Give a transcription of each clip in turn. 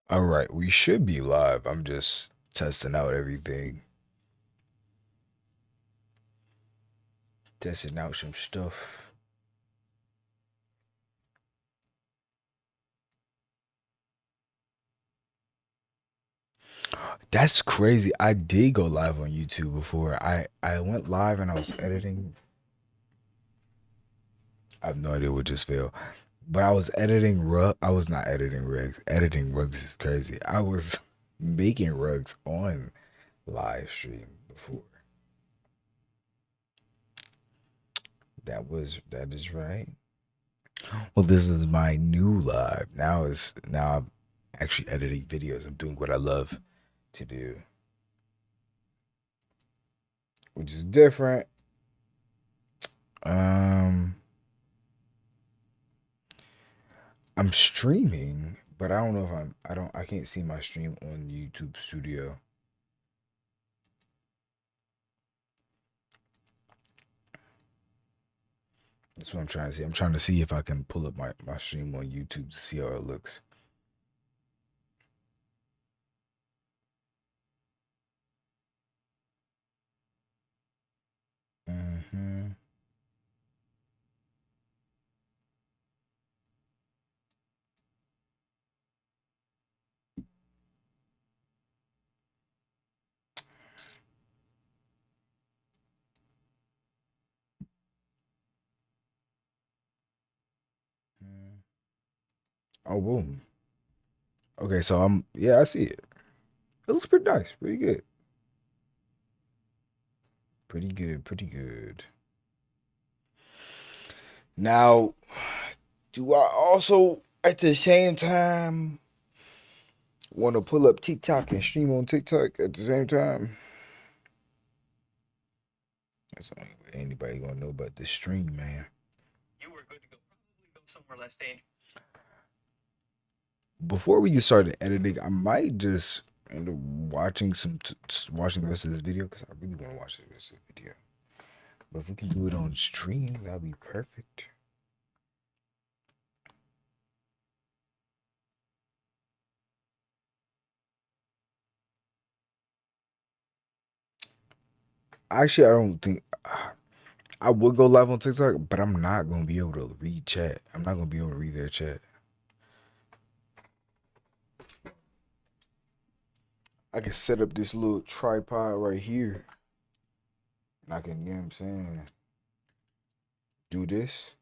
All right, we should be live. I'm just testing out everything, testing out some stuff. That's crazy. I did go live on YouTube before. I went live and I was editing. I have no idea what just failed, but I was editing rug. I was not editing rugs. Editing rugs is crazy. I was making rugs on live stream before. That is right. Well, this is my new live. Now I'm actually editing videos. I'm doing what I love to do, which is different. Um, I'm streaming, but I don't know if I can't see my stream on YouTube Studio. That's what I'm trying to see. I'm trying to see if I can pull up my stream on YouTube to see how it looks. Hmm. Oh, boom. Okay, so yeah, I see it. It looks pretty nice. Pretty good. Pretty good. Pretty good. Now, do I also at the same time want to pull up TikTok and stream on TikTok at the same time? That's the only way anybody gonna know about this stream, man. You were good to go. Probably go somewhere less dangerous. Before we get started editing, I might just end up watching watching the rest of this video because I really want to watch the rest of the video. But if we can do it on stream, that'd be perfect. Actually, I don't think I would go live on TikTok, but I'm not gonna be able to read chat. I'm not gonna be able to read their chat. I can set up this little tripod right here, and I can, you know what I'm saying, do this.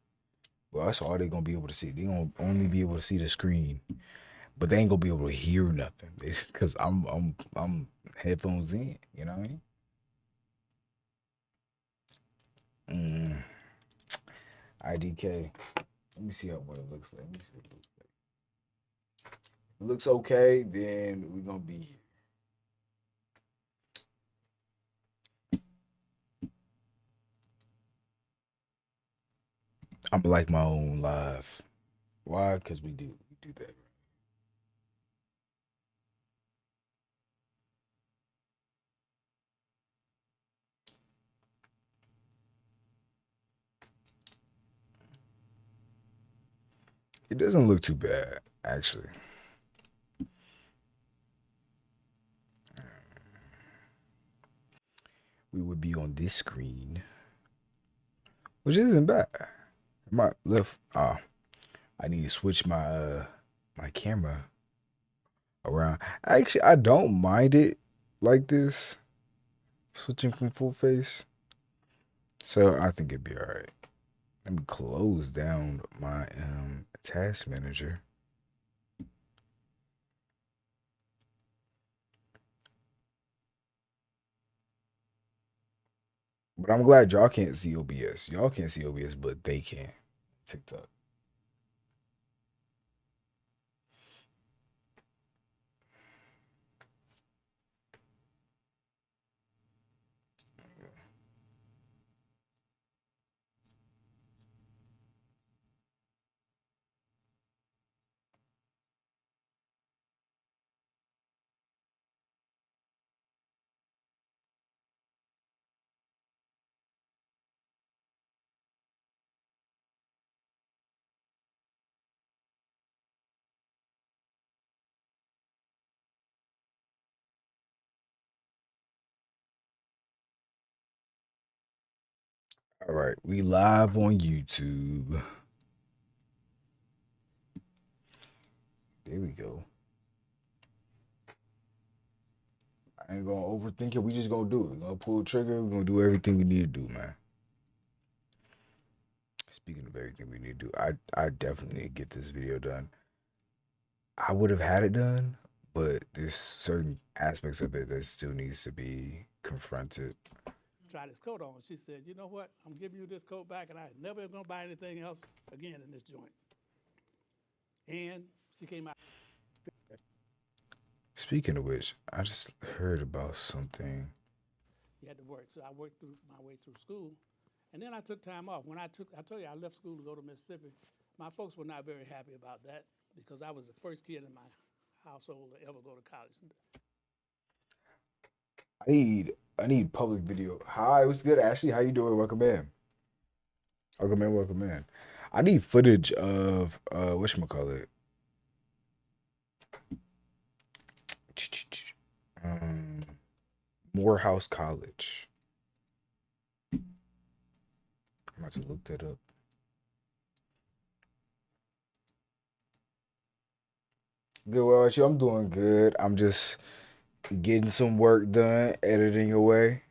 Well, that's all they're gonna be able to see. They gonna only be able to see the screen, but they ain't gonna be able to hear nothing because I'm headphones in. You know what I mean? IDK. Let me see what it looks like. Let me see what it looks like. If it looks okay, then we're gonna be here. I'm like my own live. Why? Because we do that. It doesn't look too bad, actually. We would be on this screen, which isn't bad. My left. I need to switch my camera around. Actually, I don't mind it like this, switching from full face. So I think it'd be all right. Let me close down my task manager. But I'm glad y'all can't see OBS. Y'all can't see OBS, but they can. TikTok. All right, we live on YouTube. There we go. I ain't gonna overthink it. We just gonna do it. We're gonna pull the trigger. We're gonna do everything we need to do, man. Speaking of everything we need to do, I definitely need to get this video done. I would have had it done, but there's certain aspects of it that still needs to be confronted. Try this coat on. She said, "You know what? I'm giving you this coat back, and I never gonna buy anything else again in this joint." And she came out. Speaking of which, I just heard about something. You had to work, so I worked through my way through school, and then I took time off. When I told you I left school to go to Mississippi. My folks were not very happy about that because I was the first kid in my household to ever go to college. I need public video. Hi, what's good, Ashley? How you doing? Welcome in. Welcome in. Welcome in. I need footage of whatchamacallit. Um, Morehouse College. I'm about to look that up. Good, well, with you? I'm doing good. I'm just getting some work done, editing away.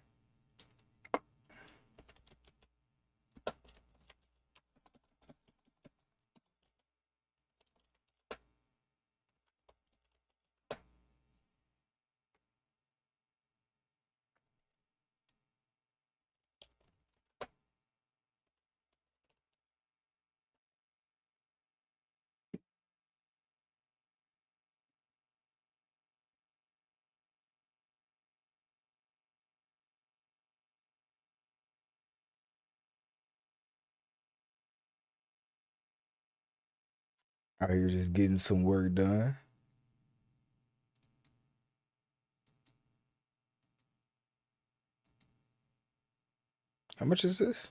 Out here just getting some work done. How much is this?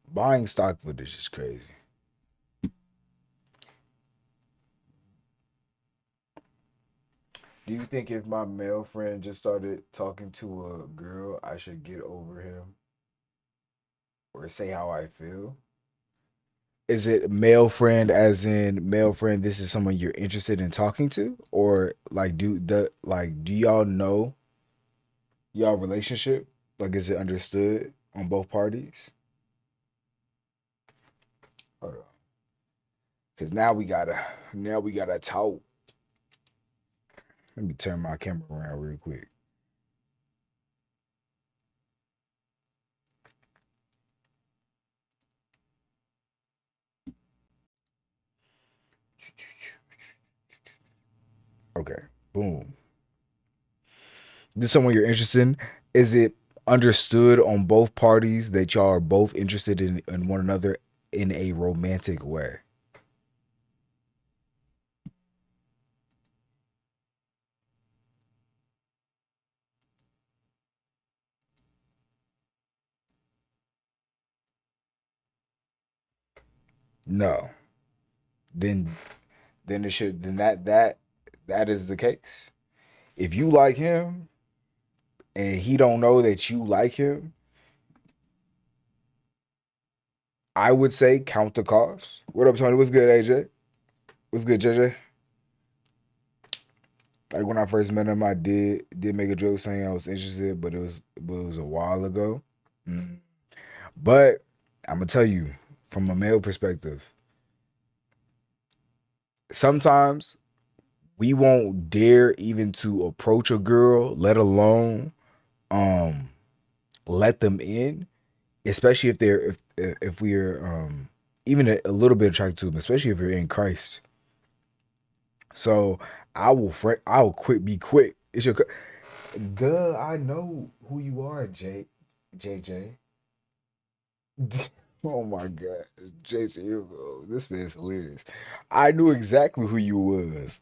Buying stock footage is crazy. Do you think if my male friend just started talking to a girl, I should get over him or say how I feel? Is it male friend as in male friend this is someone you're interested in talking to? Or do y'all know y'all relationship? Like is it understood on both parties? Hold on. Cause now we gotta talk. Let me turn my camera around real quick. Okay. Boom. This someone you're interested in? Is it understood on both parties that y'all are both interested in one another in a romantic way? No. Then then it should then that is the case. If you like him and he don't know that you like him, I would say count the cost. What up, Tony? What's good, AJ? What's good, JJ? Like when I first met him, I did make a joke saying I was interested, but it was a while ago. Mm. But I'm gonna tell you from a male perspective, sometimes we won't dare even to approach a girl, let alone um let them in, especially if they're if we're even a little bit attracted to them, especially if you're in Christ. So I will be quick. It's your duh. I know who you are, JJ. Oh my God, JJ, this man's hilarious. I knew exactly who you was.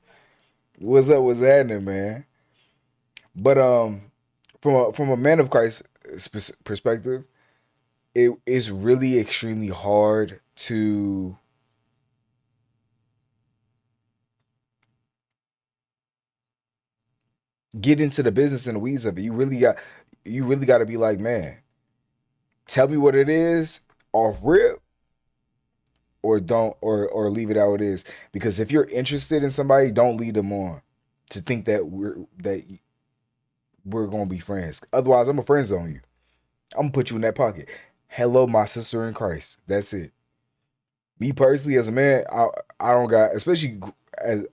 What's up? What's happening, man? But from a man of Christ perspective, it is really extremely hard to get into the business and the weeds of it. You really got to be like, man, tell me what it is off rip, or don't, or leave it how it is. Because if you're interested in somebody, don't lead them on to think that we're gonna be friends. Otherwise, I'm a friend zone you. I'm gonna put you in that pocket. Hello, my sister in Christ. That's it. Me personally, as a man, I don't got, especially as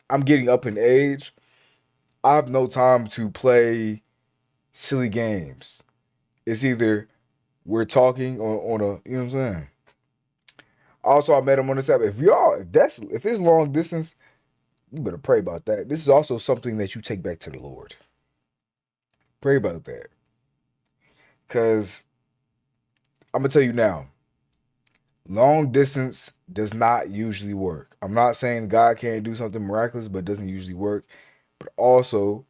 I'm getting up in age. I have no time to play silly games. It's either we're talking on a, you know what I'm saying. Also, I met him on this app. If it's long distance, you better pray about that. This is also something that you take back to the Lord. Pray about that, cause I'm gonna tell you now. Long distance does not usually work. I'm not saying God can't do something miraculous, but it doesn't usually work. But also,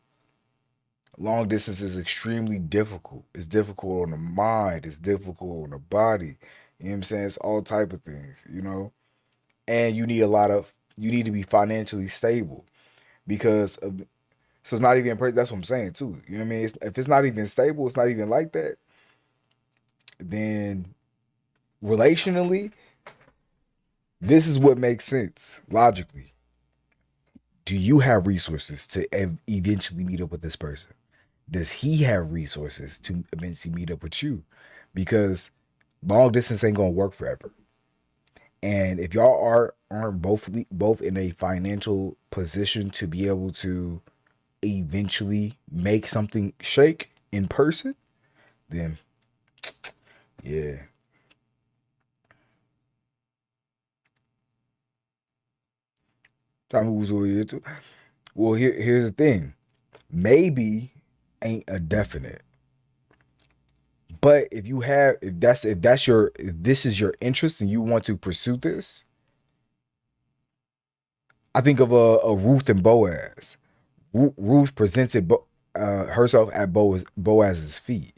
long distance is extremely difficult. It's difficult on the mind. It's difficult on the body. You know what I'm saying? It's all type of things, you know. And you need to be financially stable because of, so it's not even, that's what I'm saying too. You know what I mean? If it's not even stable, it's not even like that, then relationally, this is what makes sense logically. Do you have resources to eventually meet up with this person? Does he have resources to eventually meet up with you? Because long distance ain't gonna work forever. And if y'all aren't both in a financial position to be able to eventually make something shake in person, then yeah. Time moves over here too. Well, here's the thing. Maybe ain't a definite. But if this is your interest and you want to pursue this, I think of a Ruth and Boaz. Ruth presented herself at Boaz's feet.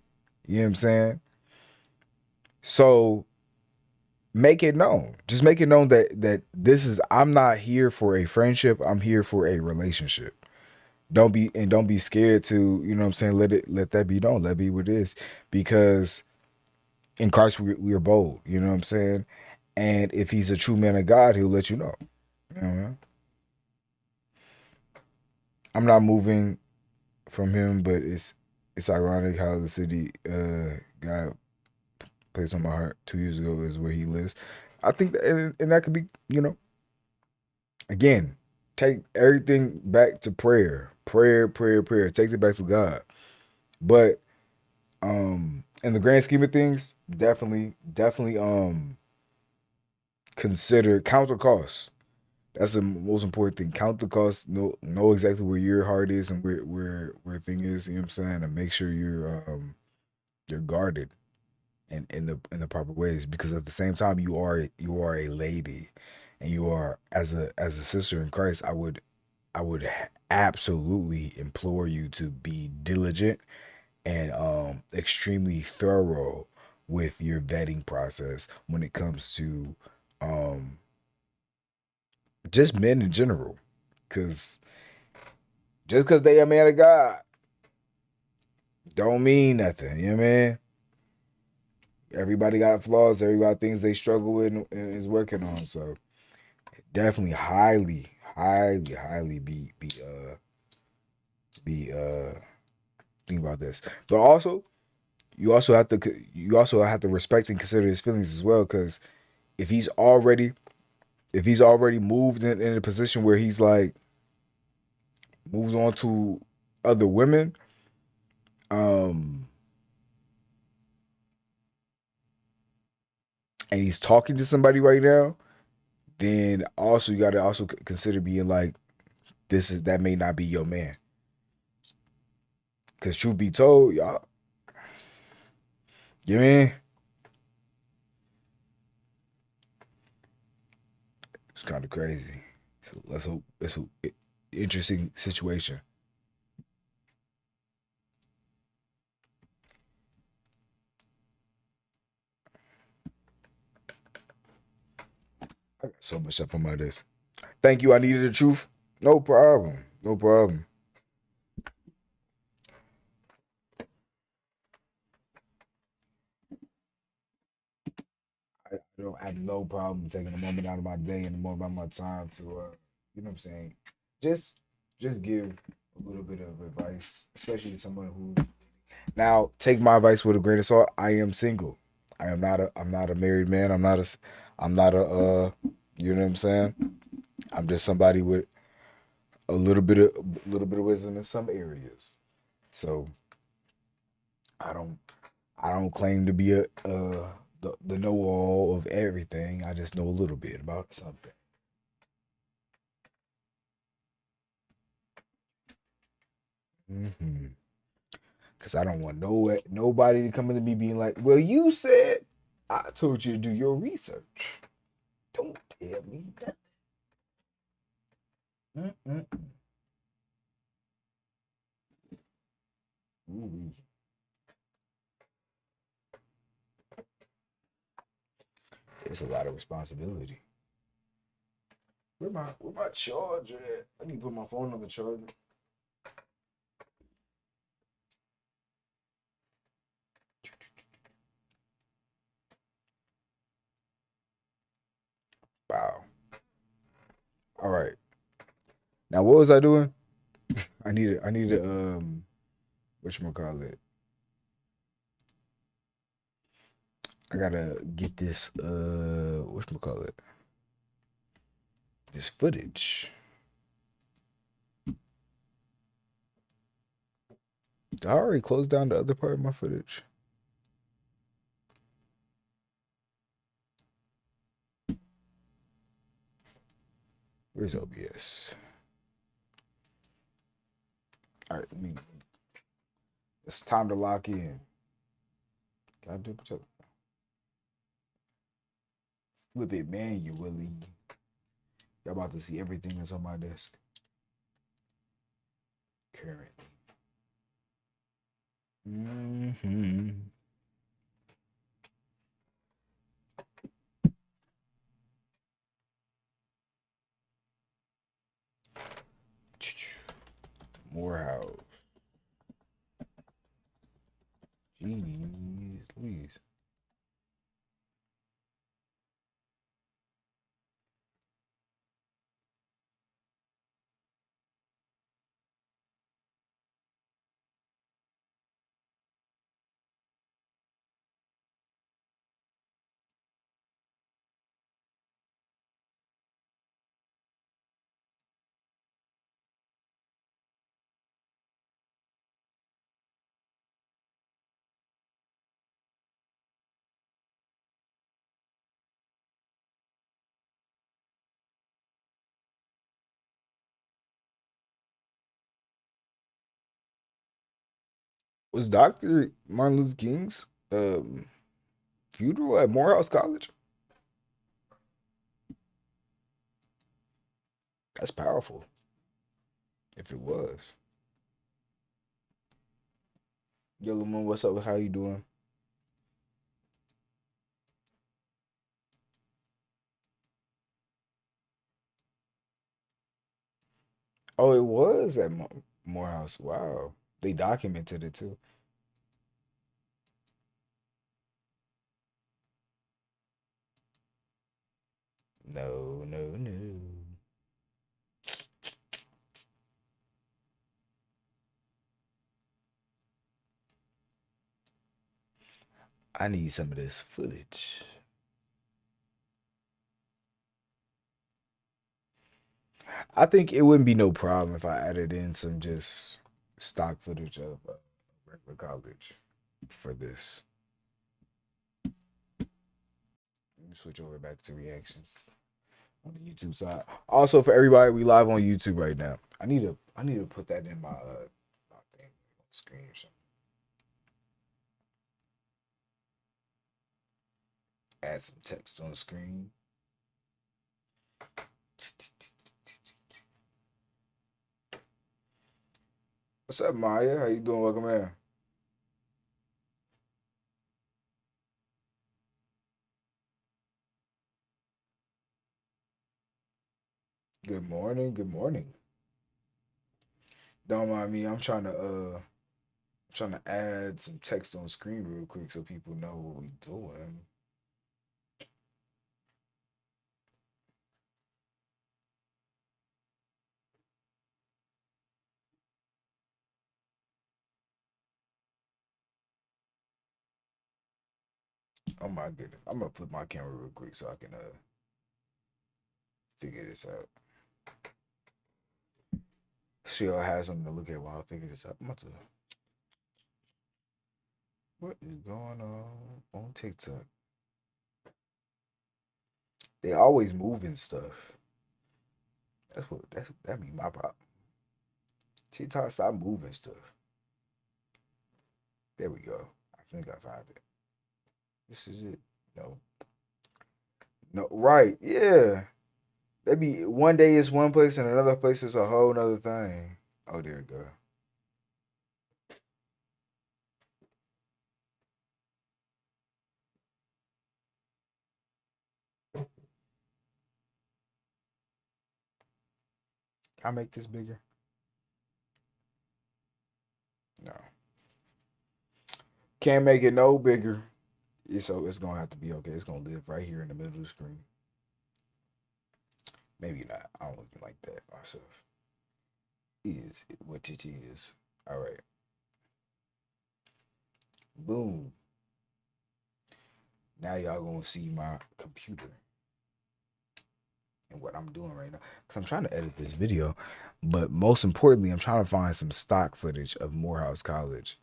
You know what I'm saying? So make it known. Just make it known that this is, I'm not here for a friendship. I'm here for a relationship. Don't be scared to, you know what I'm saying, let that be known. Let be what it is. Because in Christ we are bold, you know what I'm saying? And if he's a true man of God, he'll let you know. You know, I'm not moving from him, but it's ironic how the city God placed on my heart 2 years ago is where he lives. I think that, and that could be, you know, again, take everything back to prayer. Prayer. Take it back to God. But in the grand scheme of things, definitely consider count the costs. That's the most important thing. Count the costs. Know exactly where your heart is and where thing is. You know what I'm saying, and make sure you're guarded and in the proper ways. Because at the same time, you are a lady, and you are, as a sister in Christ. I would absolutely implore you to be diligent and extremely thorough with your vetting process when it comes to um just men in general. Cause just cause they a man of God don't mean nothing. You know what I mean? Everybody got flaws, everybody got things they struggle with and is working on. So definitely highly be think about this. But also you also have to respect and consider his feelings as well. Cause if he's already moved in a position where he's like moved on to other women, um, and he's talking to somebody right now, then also you got to also consider being like, that may not be your man. Because truth be told, y'all, you know what I mean? It's kind of crazy. So let's hope it's an interesting situation. I got so much stuff on my desk. Thank you. I needed the truth. No problem. No problem. I have no problem taking a moment out of my day and a moment out of my time to, you know what I'm saying, just just give a little bit of advice, especially to someone who's now take my advice with a grain of salt. I am single. I'm not a married man. I'm not a you know what I'm saying? I'm just somebody with a little bit of wisdom in some areas. So I don't I don't claim to be a the know all of everything. I just know a little bit about something. Mm-hmm. Cause I don't want nobody to come into me being like, "Well, you said I told you to do your research. Don't tell me that." Mm-mm. Ooh, it's a lot of responsibility. Where my charger at? I need to put my phone on the charger. Wow. All right. Now what was I doing? I need to call it? I gotta get this call it? This footage. I already closed down the other part of my footage. Where's OBS? All right, it's time to lock in. Gotta do it. Flip it manually. Y'all about to see everything that's on my desk currently. Mm-hmm. Morehouse. Jeez, Louise. Was Dr. Martin Luther King's funeral at Morehouse College? That's powerful. If it was. Yellow Moon, what's up? How you doing? Oh, it was at Morehouse. Wow. They documented it too. No, no, no. I need some of this footage. I think it wouldn't be no problem if I added in some just stock footage of regular college for this. Let me switch over back to reactions on the YouTube side. Also, for everybody, we live on YouTube right now. I need to put that in my thing on the screen or something. Add some text on the screen. What's up, Maya? How you doing? Welcome in. Good morning. Good morning. Don't mind me. Trying to add some text on screen real quick so people know what we doing. Oh my goodness. I'm gonna flip my camera real quick so I can figure this out. She'll have something to look at while I figure this out. I'm about to. What is going on TikTok? They always moving stuff. That be my problem. TikTok stop moving stuff. There we go. I think I found it. This is it. No. No, right. Yeah. That be one day is one place and another place is a whole nother thing. Oh, there we go. Can I make this bigger? No. Can't make it no bigger. So it's gonna have to be okay. It's gonna live right here in the middle of the screen. Maybe not. I don't even like that myself. Is what it is. All right. Boom. Now y'all gonna see my computer and what I'm doing right now. Cause I'm trying to edit this video, but most importantly, I'm trying to find some stock footage of Morehouse College.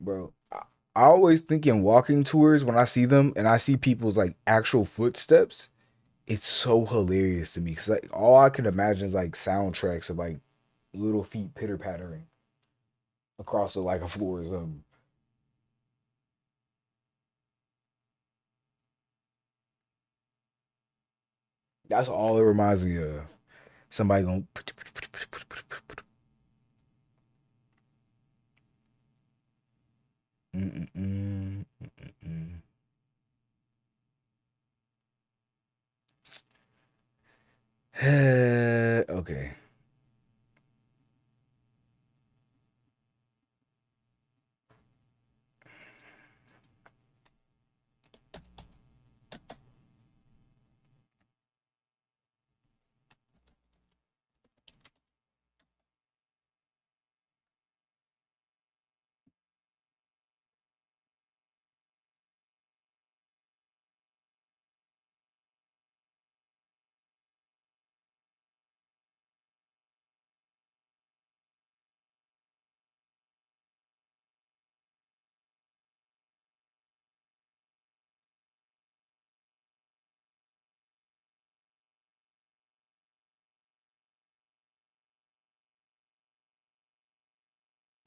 Bro, I always think in walking tours when I see them and I see people's like actual footsteps, it's so hilarious to me because like all I can imagine is like soundtracks of like little feet pitter pattering across like a floor or something. That's all it reminds me of. Somebody going. Mm-mm-mm, mm-mm-mm. Okay.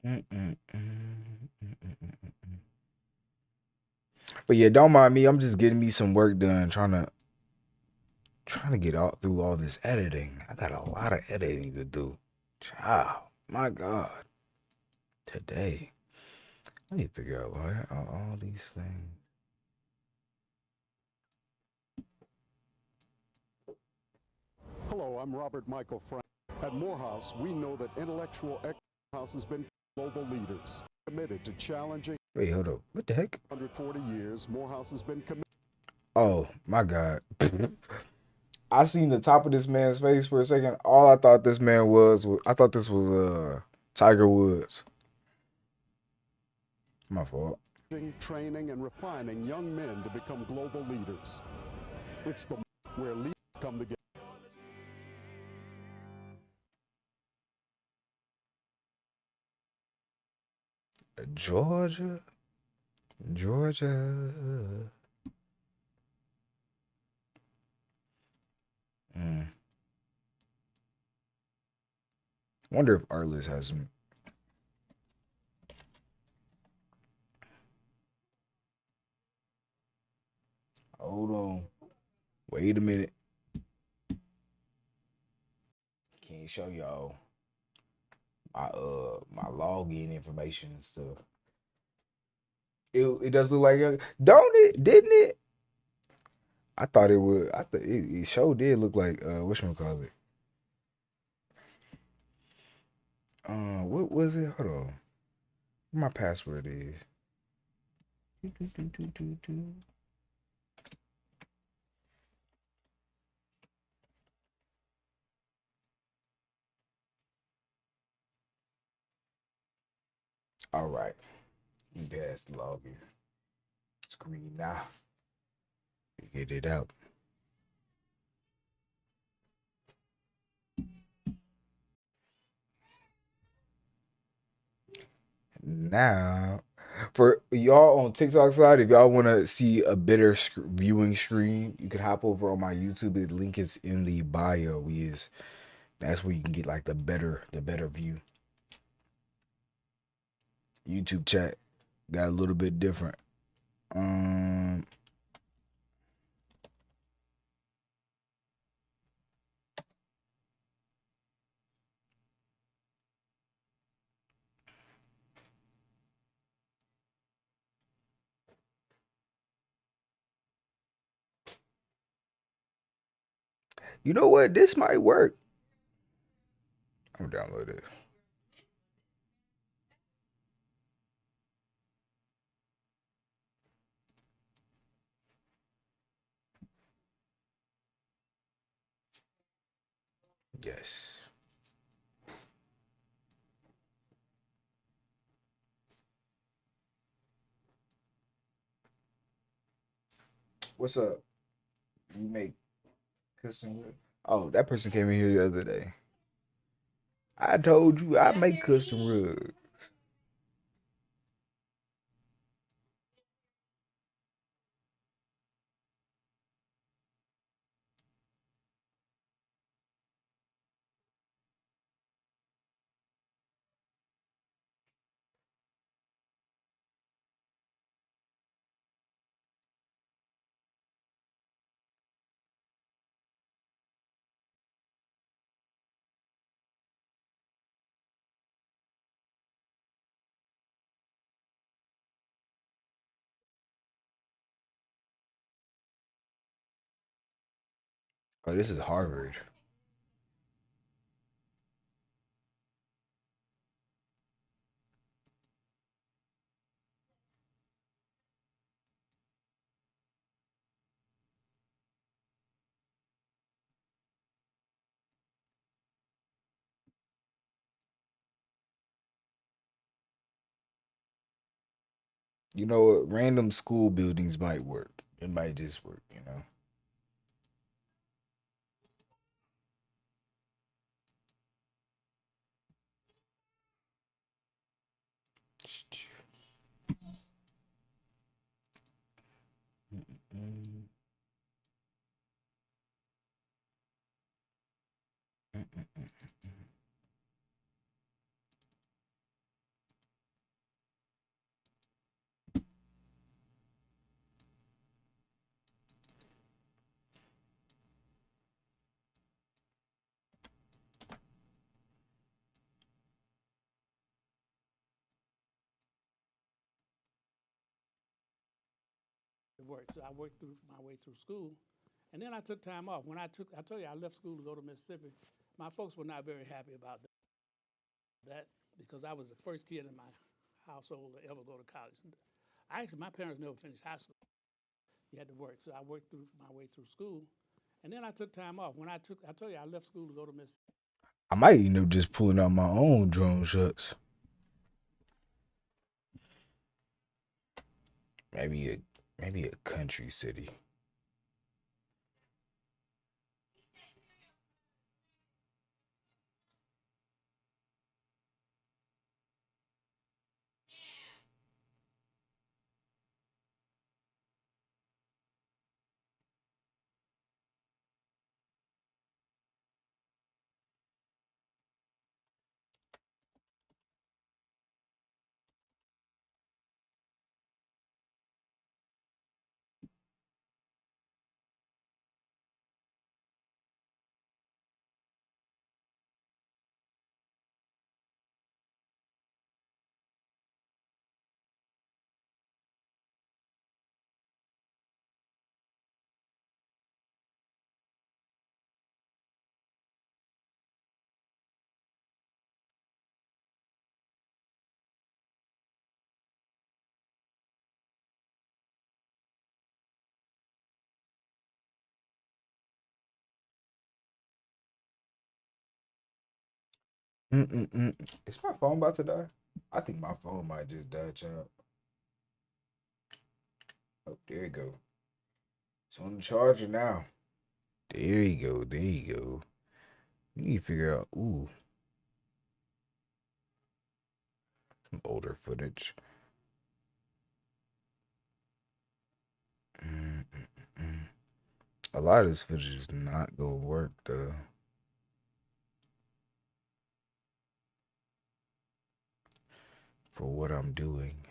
Mm-mm-mm, mm-mm-mm-mm. But yeah, don't mind me. I'm just getting me some work done, trying to get all through all this editing. I got a lot of editing to do. Child, my God. Today, I need to figure out why are all these things. Hello, I'm Robert Michael Frank. At Morehouse, we know that intellectual excellence has been global leaders. Committed to challenging Wait, hold up. What the heck? 140 years, Morehouse has been committed. Oh my God. I seen the top of this man's face for a second. All I thought this man was I thought this was Tiger Woods. My fault. Training and refining young men to become global leaders. It's the where leaders come together. Georgia. Georgia. Mm. Wonder if Arliss has some. Hold on. Wait a minute. Can't show y'all my login information and stuff. It does look like don't it? Didn't it? I thought it would. I thought it sure did look like whatchamacallit. What was it? Hold on. What my password is. Do, do, do, do, do, do. All right. You passed the login screen now. Get it out. Now, for y'all on TikTok side, if y'all want to see a better viewing screen, you can hop over on my YouTube. The link is in the bio. That's where you can get like the better view. YouTube chat got a little bit different. Um, you know what? This might work. I'm gonna download it. Yes. What's up? You make custom rug? Oh, that person came in here the other day. I told you I make custom rugs. Oh, this is Harvard. You know what? Random school buildings might work. It might just work, you know. It worked. So I worked through my way through school, and then I took time off. I told you I left school to go to Mississippi. My folks were not very happy about that because I was the first kid in my household to ever go to college. Actually, my parents never finished high school. You had to work, so I worked through my way through school, and then I took time off. I told you I left school to go to Mississippi. I might end up just pulling out my own drone shots. Maybe a country city. Is my phone about to die? I think my phone might just die, child. Oh, there you go. It's on the charger now. There you go. There you go. We need to figure out. Ooh, some older footage. Mm-mm-mm. A lot of this footage is not gonna work though. For what I'm doing,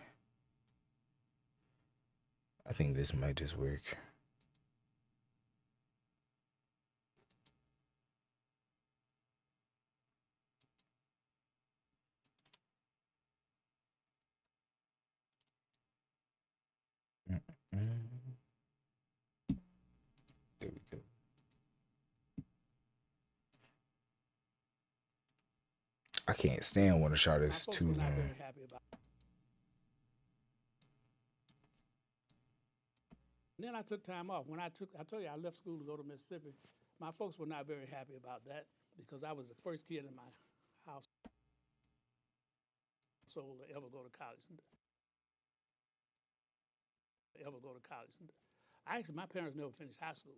I think this might just work. Mm-mm. There we go. I can't stand when a shot My is folks too were not long. very happy about it. And then I took time off. I told you I left school to go to Mississippi. My folks were not very happy about that because I was the first kid in my household to ever go to college. Actually, my parents never finished high school.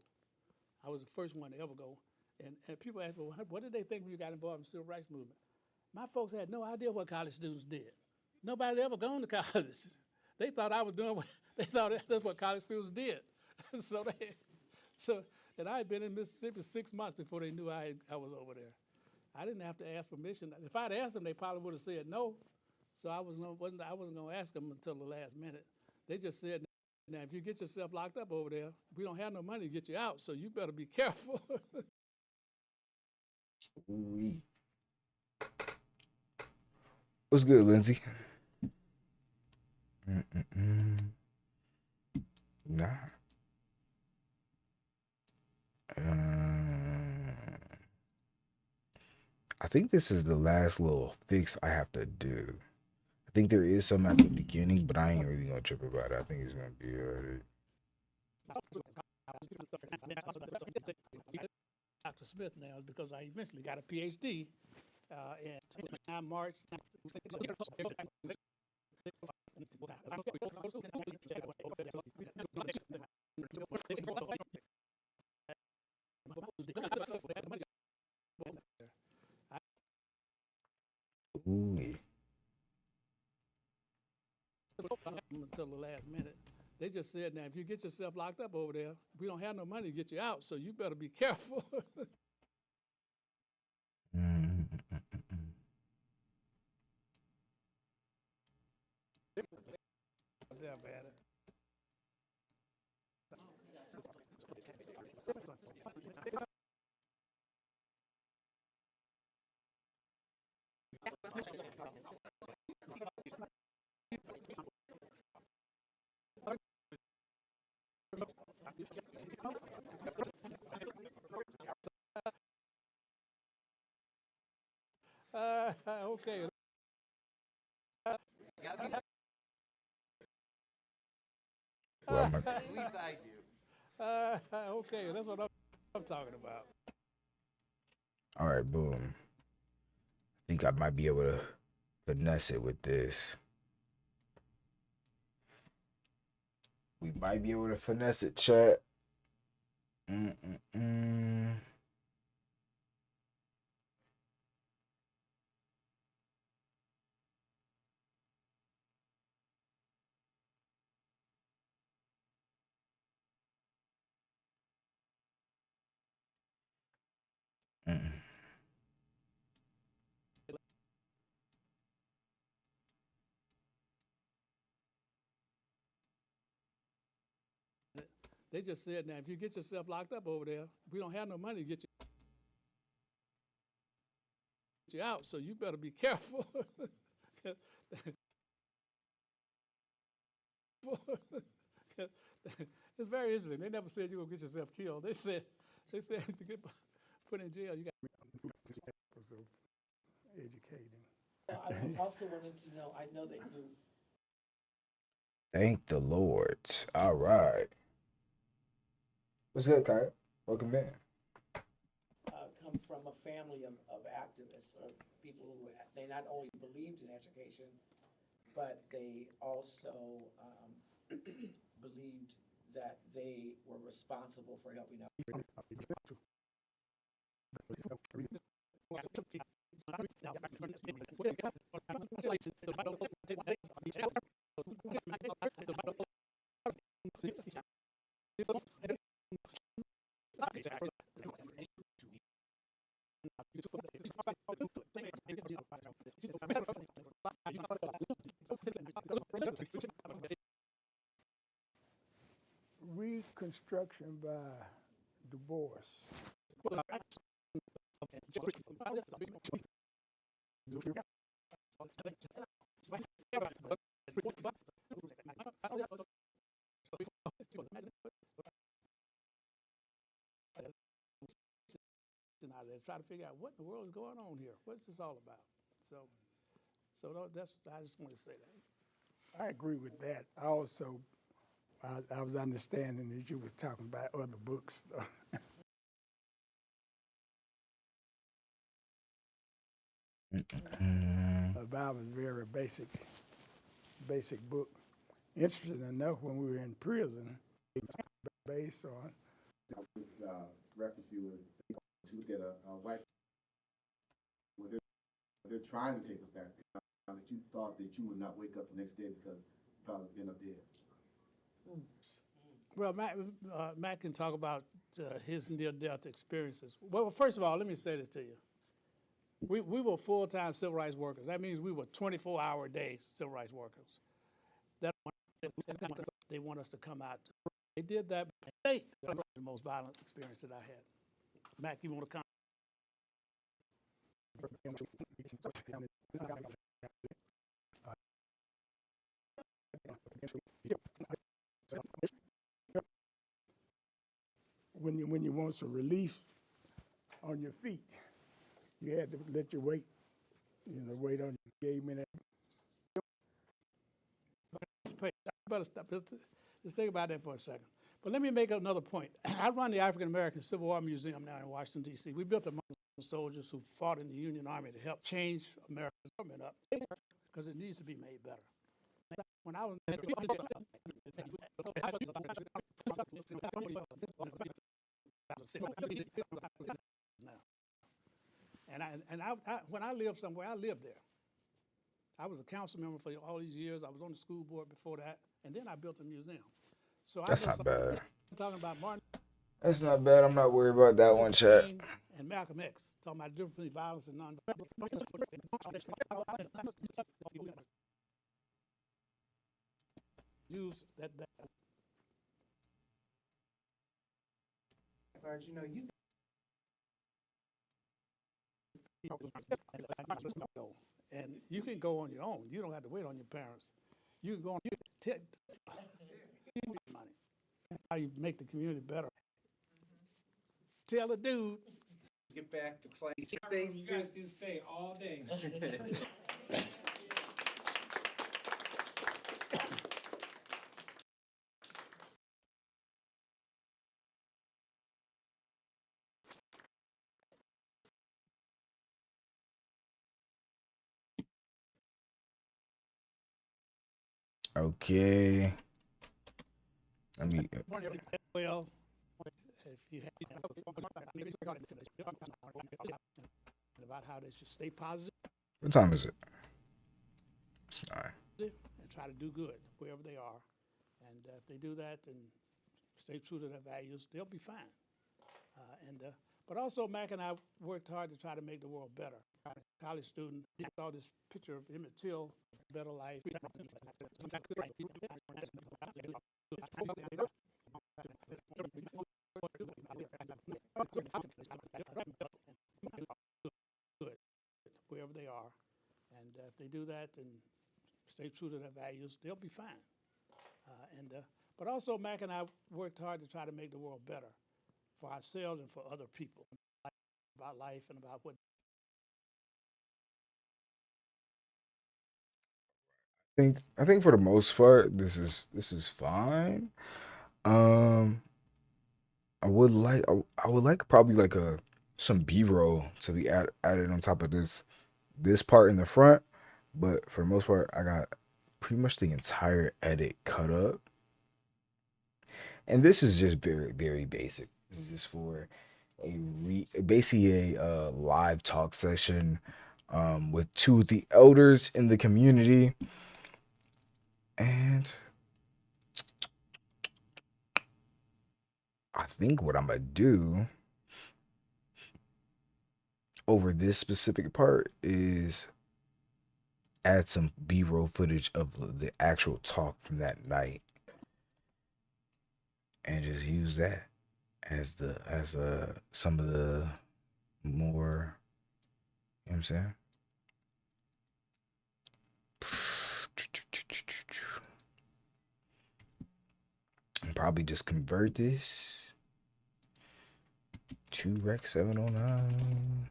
I was the first one to ever go. And people ask me, well, what did they think when you got involved in the civil rights movement? My folks had no idea what college students did. Nobody ever gone to college. They thought I was doing what they thought that's what college students did. so they, so, and I had been in Mississippi 6 months before they knew I was over there. I didn't have to ask permission. If I'd asked them, they probably would have said no. So I wasn't going to ask them until the last minute. They just said, now if you get yourself locked up over there, we don't have no money to get you out, so you better be careful. Ooh-wee. What's good, Lindsay? Mm-mm-mm. Nah. I think this is the last little fix I have to do. I think there is some at the beginning, but I ain't really gonna trip about it. I think it's gonna be alright. Dr. Smith now because I eventually got a PhD in March. Ooh. Until the last minute. They just said, now, if you get yourself locked up over there, we don't have no money to get you out, so you better be careful. Mm-mm-mm-mm. Yeah, man. Okay. Well, I'm At least I do. Okay, that's what I'm talking about. all right, boom. I think I might be able to finesse it with this. We might be able to finesse it, chat. Mm-mm-mm. Mm-mm. They just said, now, if you get yourself locked up over there, we don't have no money to get you out, so you better be careful. It's very interesting. They never said you were going to get yourself killed. They said if you get put in jail, you got educating. I also wanted to know, I know that you Thank the Lord. All right. What's good, Kyle? Welcome in. come come from a family of activists or people who, they not only believed in education, but they also believed that they were responsible for helping out. Reconstruction by Du Bois. Out there, try to figure out what in the world is going on here. What's this all about? So that's, I just want to say that. I agree with that. I also, I was understanding that you was talking about other books. The Bible is a very basic book. Interesting enough, when we were in prison, based on. This reference you was to look at a white, well, they're trying to take us back. That you thought that you would not wake up the next day because you probably end up dead. Well, Matt can talk about his near-death experiences. Well, first of all, let me say this to you. We were full-time civil rights workers. That means we were 24-hour days civil rights workers. They want us to come out. They did that. That was the most violent experience that I had. Matt, you want to comment? When you want some relief on your feet, you had to let your weight, weight on your game in it. Better stop. Let's think about that for a second. But let me make another point. I run the African American Civil War Museum now in Washington, D.C. We built a soldiers who fought in the Union Army to help change America's government up because it needs to be made better. When I was when I lived somewhere, I lived there. I was a council member for all these years. I was on the school board before that, and then I built a museum. So That's not bad. I'm talking about Martin. That's not bad. I'm not worried about that one, chat. And Malcolm X, talking about the difference between violence and non-violence. Use that. You know, you and you can go on your own. You don't have to wait on your parents. You can go on. Money. How you make the community better. Tell a dude. Get back to play. You guys do stay all day. Okay. Let me. Well, if you have about how they should stay positive. What time is it? It's 9. And try to do good wherever they are. And if they do that and stay true to their values, they'll be fine. But also, Mac and I worked hard to try to make the world better. College student, I saw this picture of Emmett Till, Better Life. Good wherever they are. And if they do that and stay true to their values, they'll be fine. But also, Mac and I worked hard to try to make the world better for ourselves and for other people, about life and about what. I think for the most part, this is fine. I would like probably like a some B-roll to be added on top of this part in the front, but for the most part, I got pretty much the entire edit cut up. And this is just very, very basic. This is just for basically a live talk session with two of the elders in the community. And I think what I'm gonna do over this specific part is add some B-roll footage of the actual talk from that night and just use that as some of the more, you know what I'm saying? And probably just convert this to Rec 709.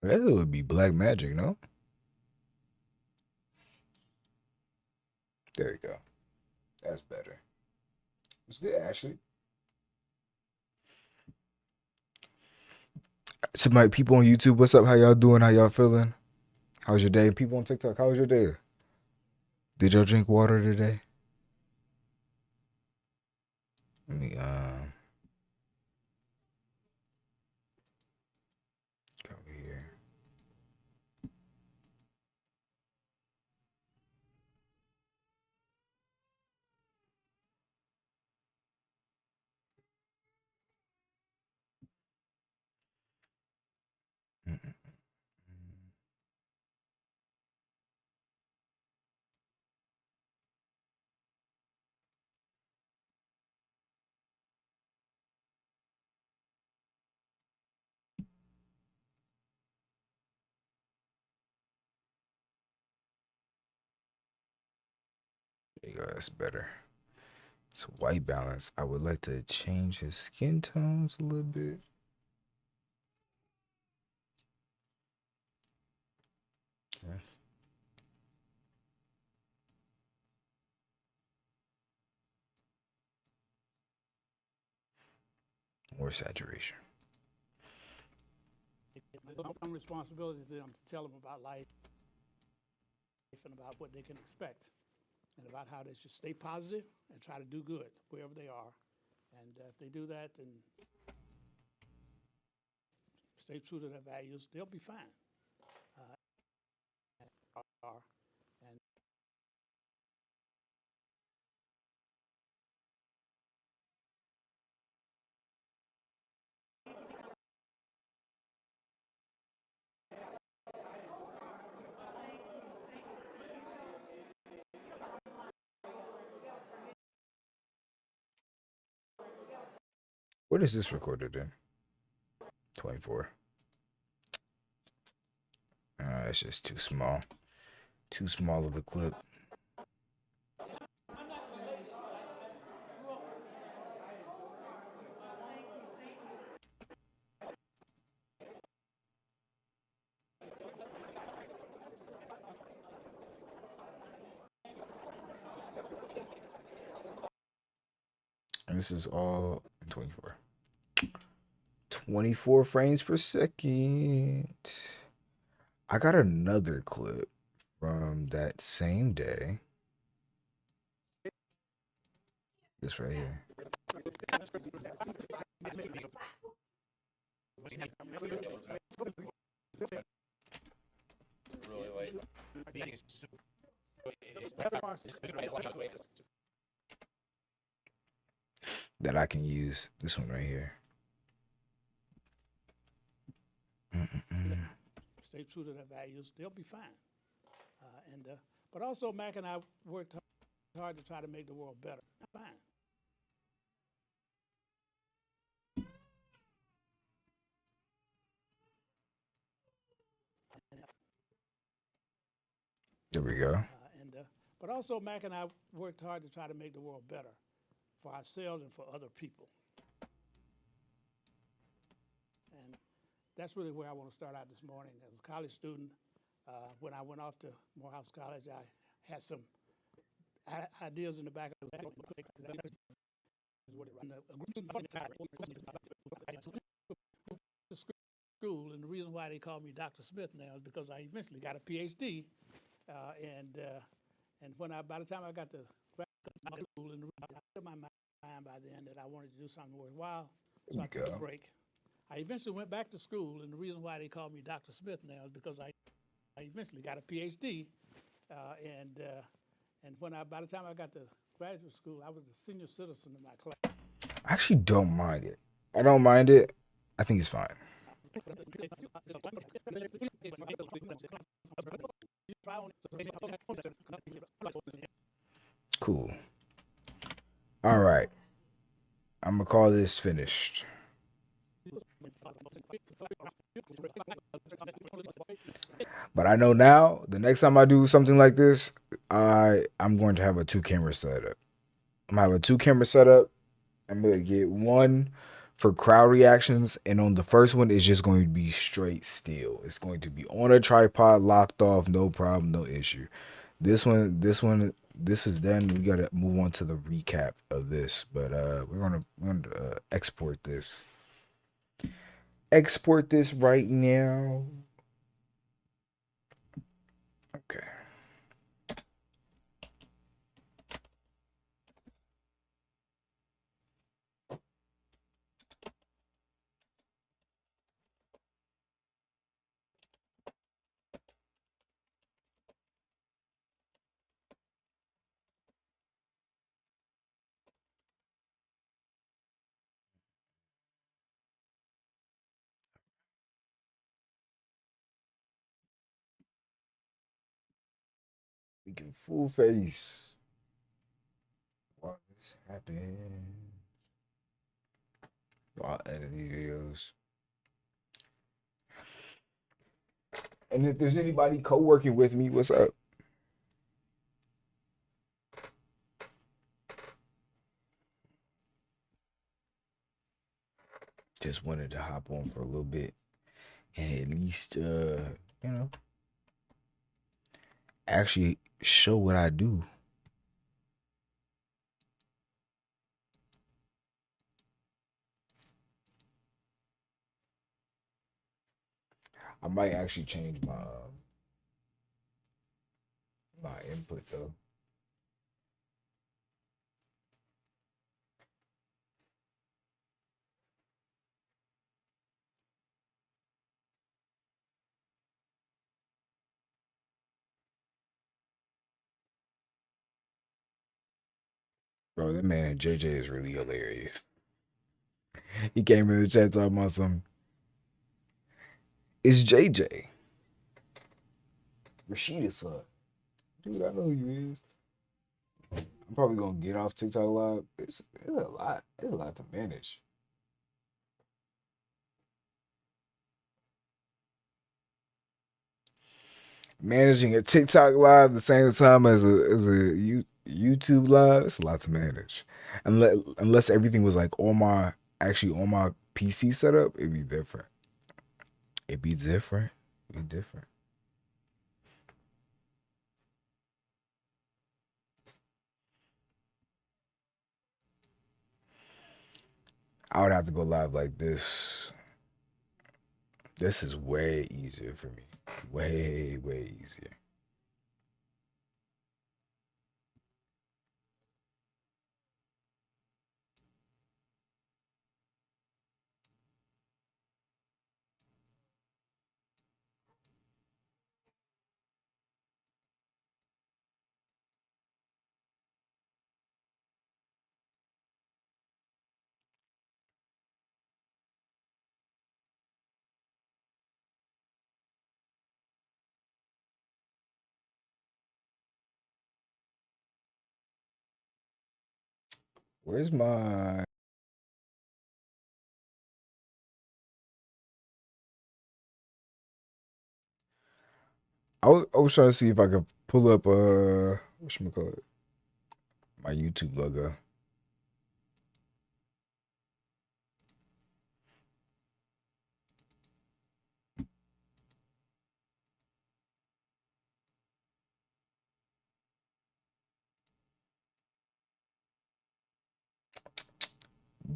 That would be black magic, no? There you go. That's better. It's good, Ashley. To my people on YouTube, what's up? How y'all doing? How y'all feeling? How's your day? People on TikTok, how was your day? Did y'all drink water today? Let me go here. Mm-mm. There you go. That's better. It's white balance. I would like to change his skin tones a little bit. Yeah. More saturation. It's my responsibility to them to tell them about life and about what they can expect and about how they should stay positive and try to do good wherever they are. And if they do that and stay true to their values, they'll be fine. And What is this recorded in? 24. It's just too small. Too small of a clip. And this is all 24. 24 frames per second. I got another clip from that same day. This right here. That I can use. This one right here. Mm-mm. stay true to their values, they'll be fine. But also, Mac and I worked hard to try to make the world better. Fine. There we go. But also, Mac and I worked hard to try to make the world better for ourselves and for other people. And that's really where I want to start out this morning. As a college student, when I went off to Morehouse College, I had some ideas in the back of the school, and the reason why they call me Dr. Smith now is because I eventually got a PhD, and by the time I got to graduate school, and I put my mind by then that I wanted to do something worthwhile, so I took a break. I eventually went back to school, and the reason why they call me Dr. Smith now is because I eventually got a PhD, by the time I got to graduate school, I was a senior citizen in my class. I actually don't mind it. I don't mind it. I think it's fine. Cool. All right. I'm gonna call this finished. But I know now, the next time I do something like this, I'm going to have a 2 camera setup. I'm gonna have a 2 camera setup. I'm gonna get one for crowd reactions, and on the first one, it's just going to be straight still. It's going to be on a tripod, locked off, no problem, no issue. This is done. We gotta move on to the recap of this, but we're gonna export this. Export this right now. Okay. We can full face. What is happening? I'll edit these videos. And if there's anybody co-working with me, what's up? Just wanted to hop on for a little bit and at least actually show what I do. I might actually change my input though. Bro, that man JJ is really hilarious. He came in the chat talking about some. It's JJ. Rashida's son. Dude, I know who you is. I'm probably gonna get off TikTok live. It's a lot. It's a lot to manage. Managing a TikTok live the same time as a YouTube live, it's a lot to manage. Unless everything was like on my PC setup, it'd be different. It'd be different. It'd be different. I would have to go live like this. This is way easier for me. Way, way easier. Where's my? I was trying to see if I could pull up whatchamacallit, my YouTube logo.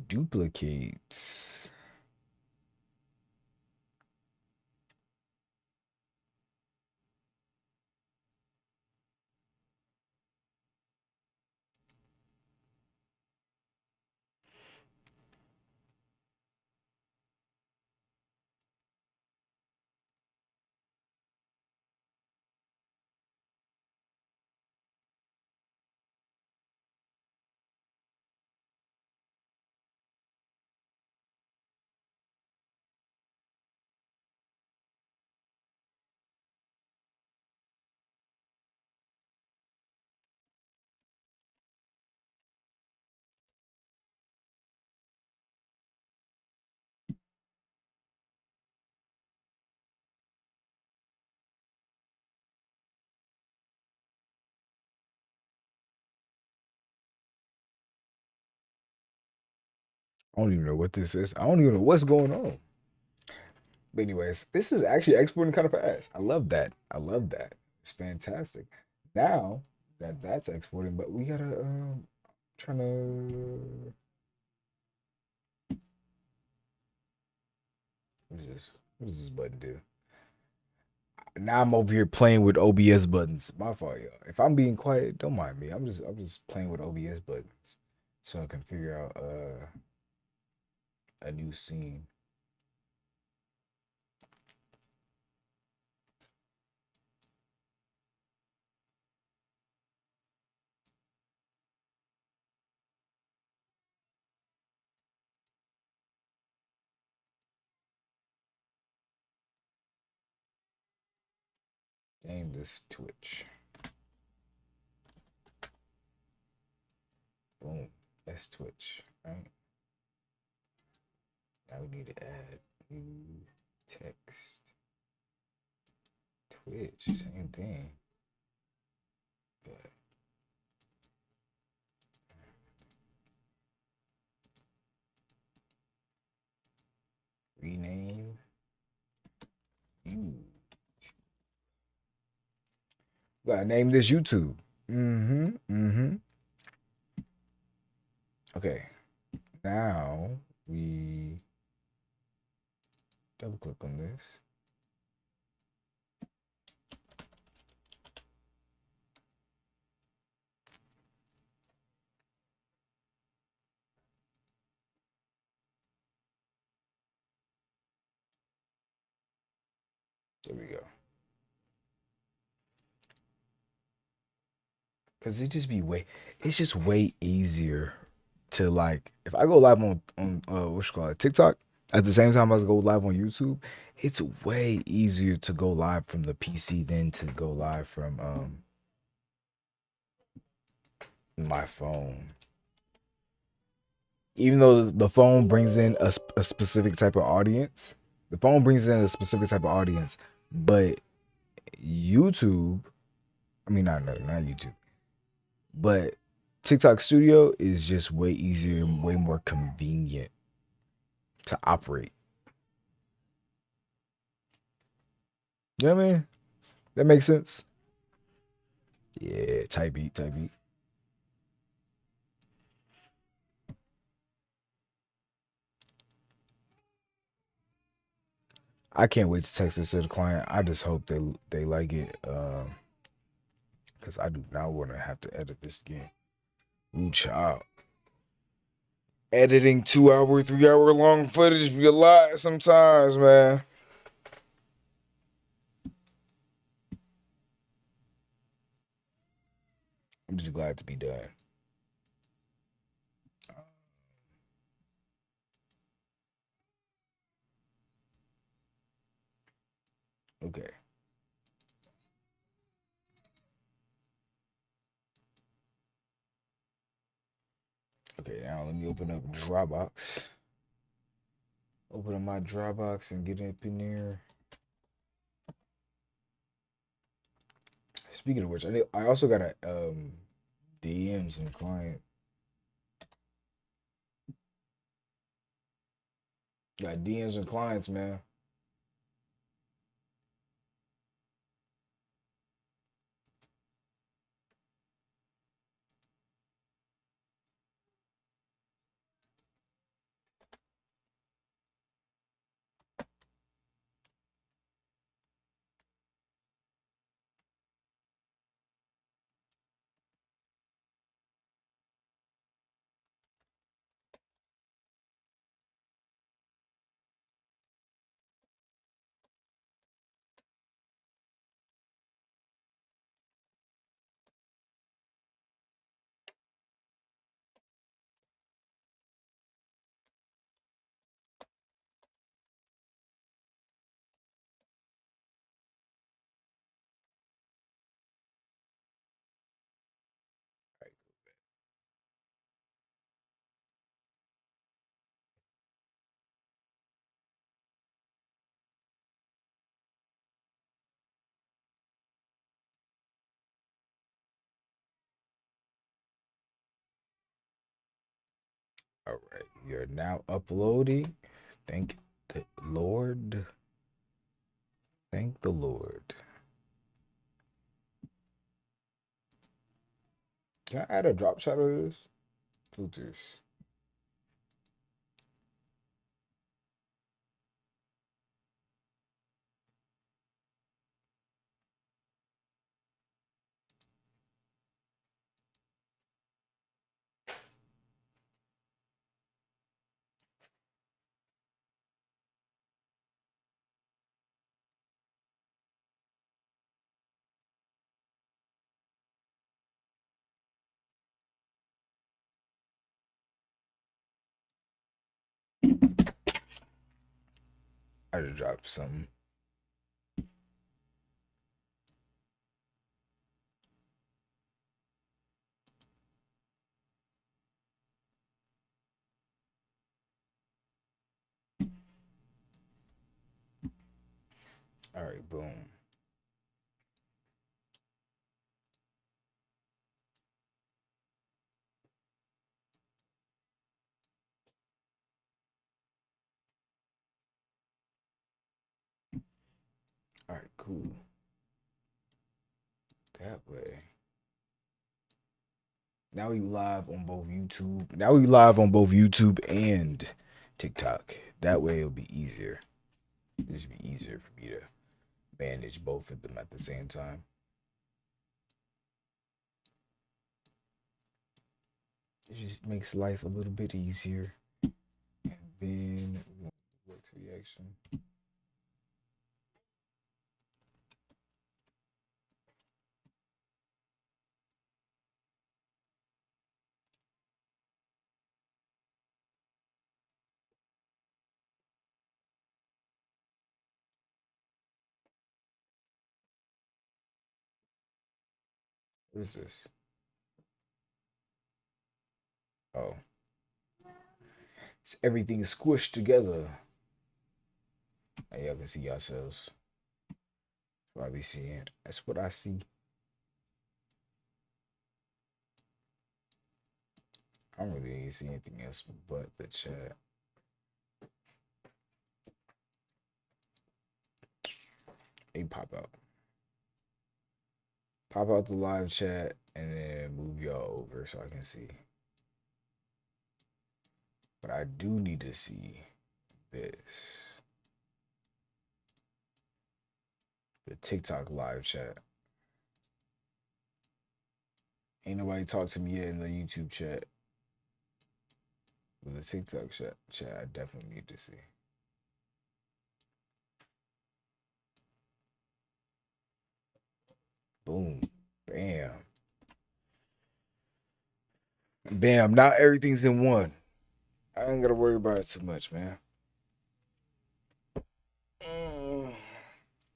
Duplicates. I don't even know what this is. I don't even know what's going on. But anyways, this is actually exporting kind of fast. I love that. I love that. It's fantastic. Now that that's exporting, but we gotta trying to what is this? What does this button do? Now I'm over here playing with OBS buttons. My fault, y'all. If I'm being quiet, don't mind me. I'm just playing with OBS buttons so I can figure out a new scene. Name this Twitch. Boom. That's Twitch, right? Now we need to add new text. Twitch, same thing. But rename you. Gotta name this YouTube. Mm-hmm. Mm-hmm. Okay. Now we double click on this. There we go. Cause it's just way easier to like if I go live on what you call it TikTok at the same time as I go live on YouTube, it's way easier to go live from the PC than to go live from my phone. Even though the phone brings in a specific type of audience, but YouTube, I mean not YouTube, but TikTok Studio is just way easier and way more convenient to operate. You know what I mean? That makes sense. Yeah, type beat, type beat. I can't wait to text this to the client. I just hope they like it. Cause I do not want to have to edit this again. Ooh, child. Editing 2 hour, 3 hour long footage be a lot sometimes, man. I'm just glad to be done. Okay. Okay, now let me open up Dropbox. Open up my Dropbox and get up in there. Speaking of which, I also got a DMs and client. Got DMs and clients, man. All right, we are now uploading. Thank the Lord. Thank the Lord. Can I add a drop shot of this? Filters. I just dropped something. All right, boom. All right, cool. That way. Now we live on both YouTube. Now we live on both YouTube and TikTok. That way it'll be easier. It'll just be easier for me to manage both of them at the same time. It just makes life a little bit easier. And then work to the action. What is this? Oh. It's everything squished together. Now y'all can see yourselves. That's what I be seeing. That's what I see. I don't really see anything else but the chat. They pop out. Pop out the live chat and then move y'all over so I can see. But I do need to see this. The TikTok live chat. Ain't nobody talked to me yet in the YouTube chat. But the TikTok chat, I definitely need to see. Boom. Bam. Bam. Now everything's in one. I ain't gotta worry about it too much, man.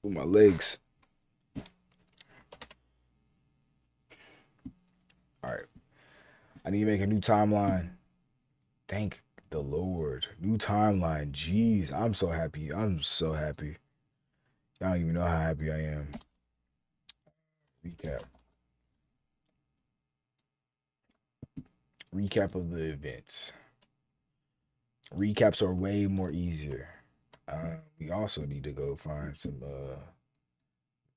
With my legs. All right. I need to make a new timeline. Thank the Lord. New timeline. Jeez, I'm so happy. I'm so happy. Y'all don't even know how happy I am. Recap. Recap of the events. Recaps are way more easier. We also need to go find some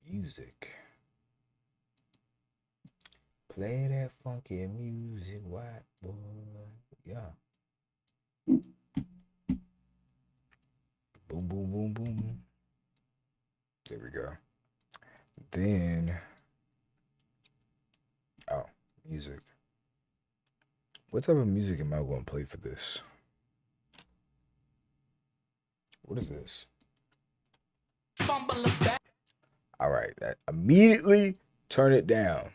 music. Play that funky music, white boy. Yeah. Boom, boom, boom, boom. There we go. Then, oh, music. What type of music am I going to play for this? What is this? All right, that immediately turn it down.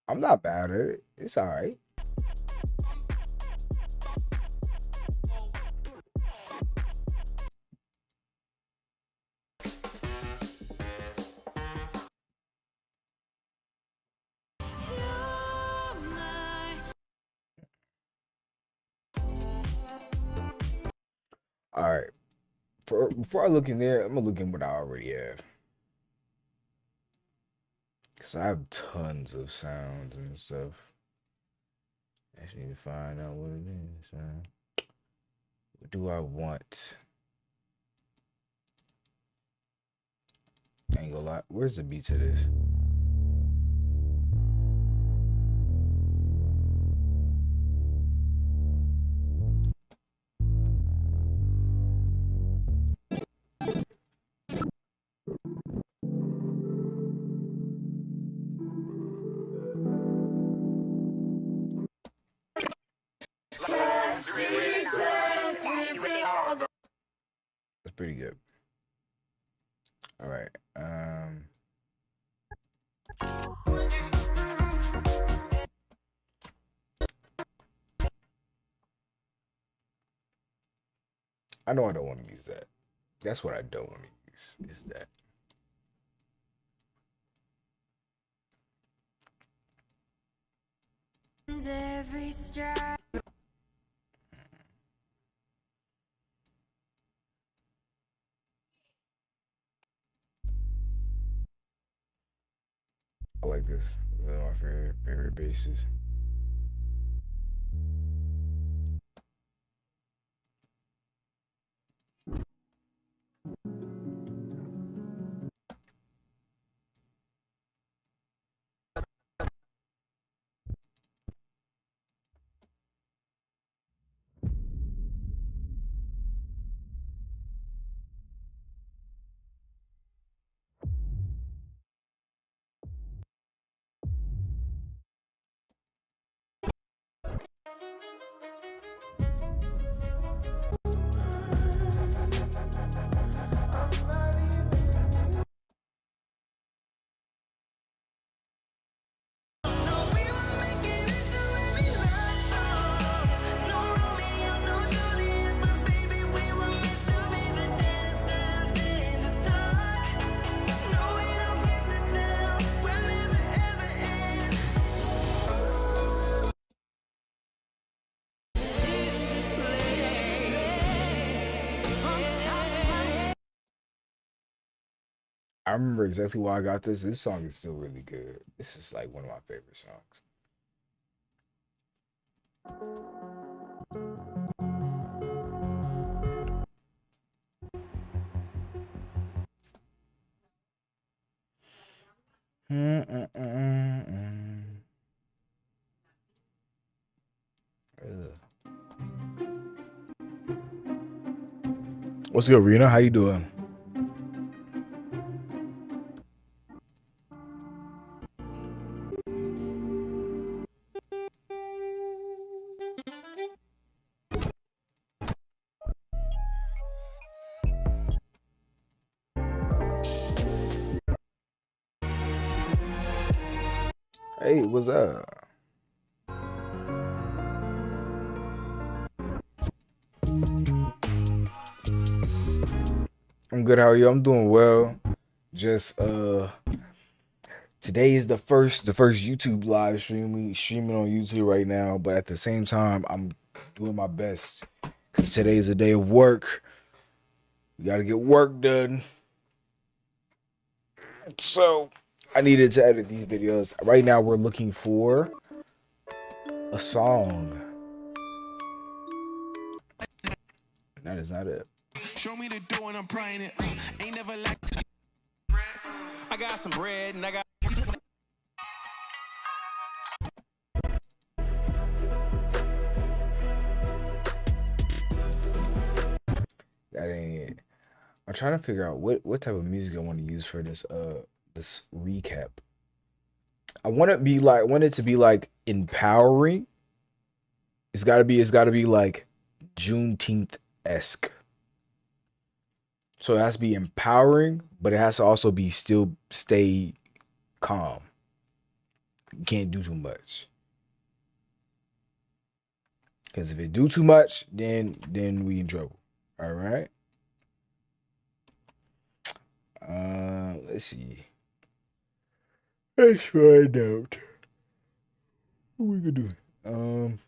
I'm not bad at it. It's all right. All right. Before I look in there, I'm gonna look in what I already have. Cause I have tons of sounds and stuff. I just need to find out what it is. What do I want? I ain't gonna lie. Where's the beat to this? That's pretty good. All right. I know I don't want to use that. That's what I don't want to use. Is that. Every stride. I like this. One of my favorite basses. I remember exactly why I got this. This song is still really good. This is like one of my favorite songs. What's good, Rena? How you doing? Hey, what's up? I'm good. How are you? I'm doing well. Just today is the first YouTube live stream. We streaming on YouTube right now, but at the same time, I'm doing my best because today is a day of work. We got to get work done. So I needed to edit these videos. Right now, we're looking for a song. That is not it. Show me the dough and I'm prying it. Ain't never like. I got some bread and I got. That ain't it. I'm trying to figure out what type of music I want to use for this recap. I want it to be like empowering. It's gotta be like Juneteenth esque. So it has to be empowering, but it has to also be still stay calm. You can't do too much. Because if it do too much, then we in trouble. All right. Let's see. Let's find out. What we gonna do? I'm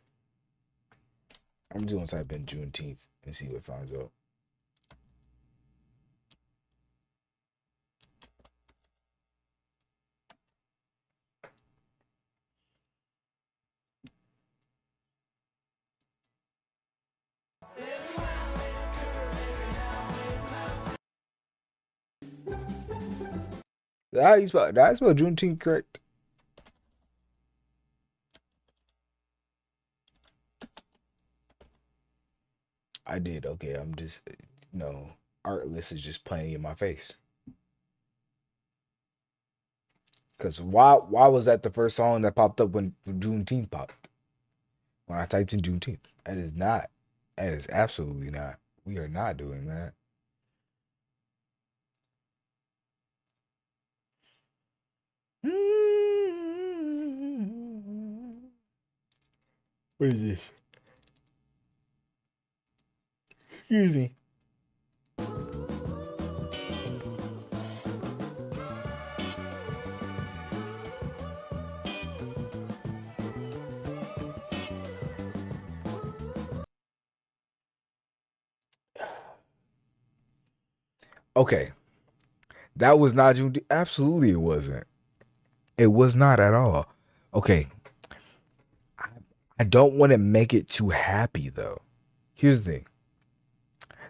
just gonna type in Juneteenth and see what it finds out. Did I spell Juneteenth correct? I did. Okay, I'm just Artless is just playing in my face. Cause why was that the first song that popped up when Juneteenth popped? When I typed in Juneteenth. That is not. That is absolutely not. We are not doing that. What is this? Excuse me. Okay. That was not Juneteenth. Absolutely it wasn't. It was not at all. Okay. I don't want to make it too happy though. Here's the thing.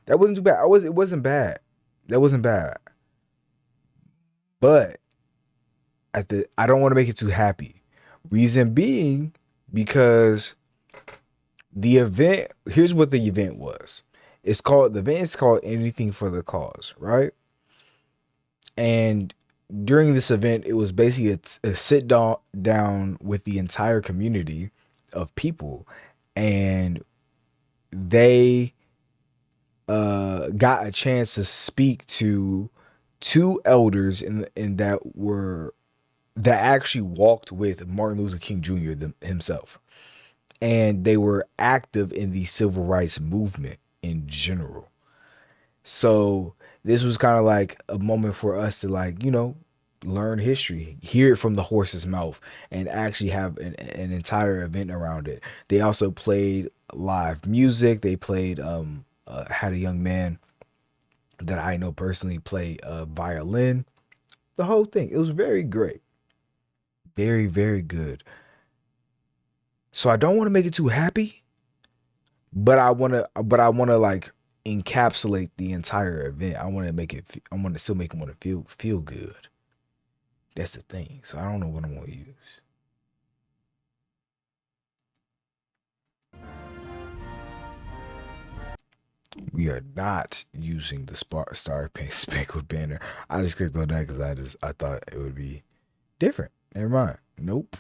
That wasn't too bad. It wasn't bad. That wasn't bad. But I don't want to make it too happy. Reason being because the event, here's what the event was. The event is called Anything for the Cause, right? And during this event, it was basically a sit down with the entire community of people, and they got a chance to speak to two elders that actually walked with Martin Luther King Jr. himself, and they were active in the civil rights movement in general. So this was kind of like a moment for us to learn history, hear it from the horse's mouth, and actually have an entire event around it. They also played live music. They played had a young man that I know personally play violin. The whole thing. It was very great. Very, very good. So I don't want to make it too happy, but I want to like encapsulate the entire event. I want to still make it want to feel good. That's the thing. So I don't know what I'm going to use. We are not using the Star Spangled Banner. I just clicked on that because I thought it would be different. Never mind. Nope.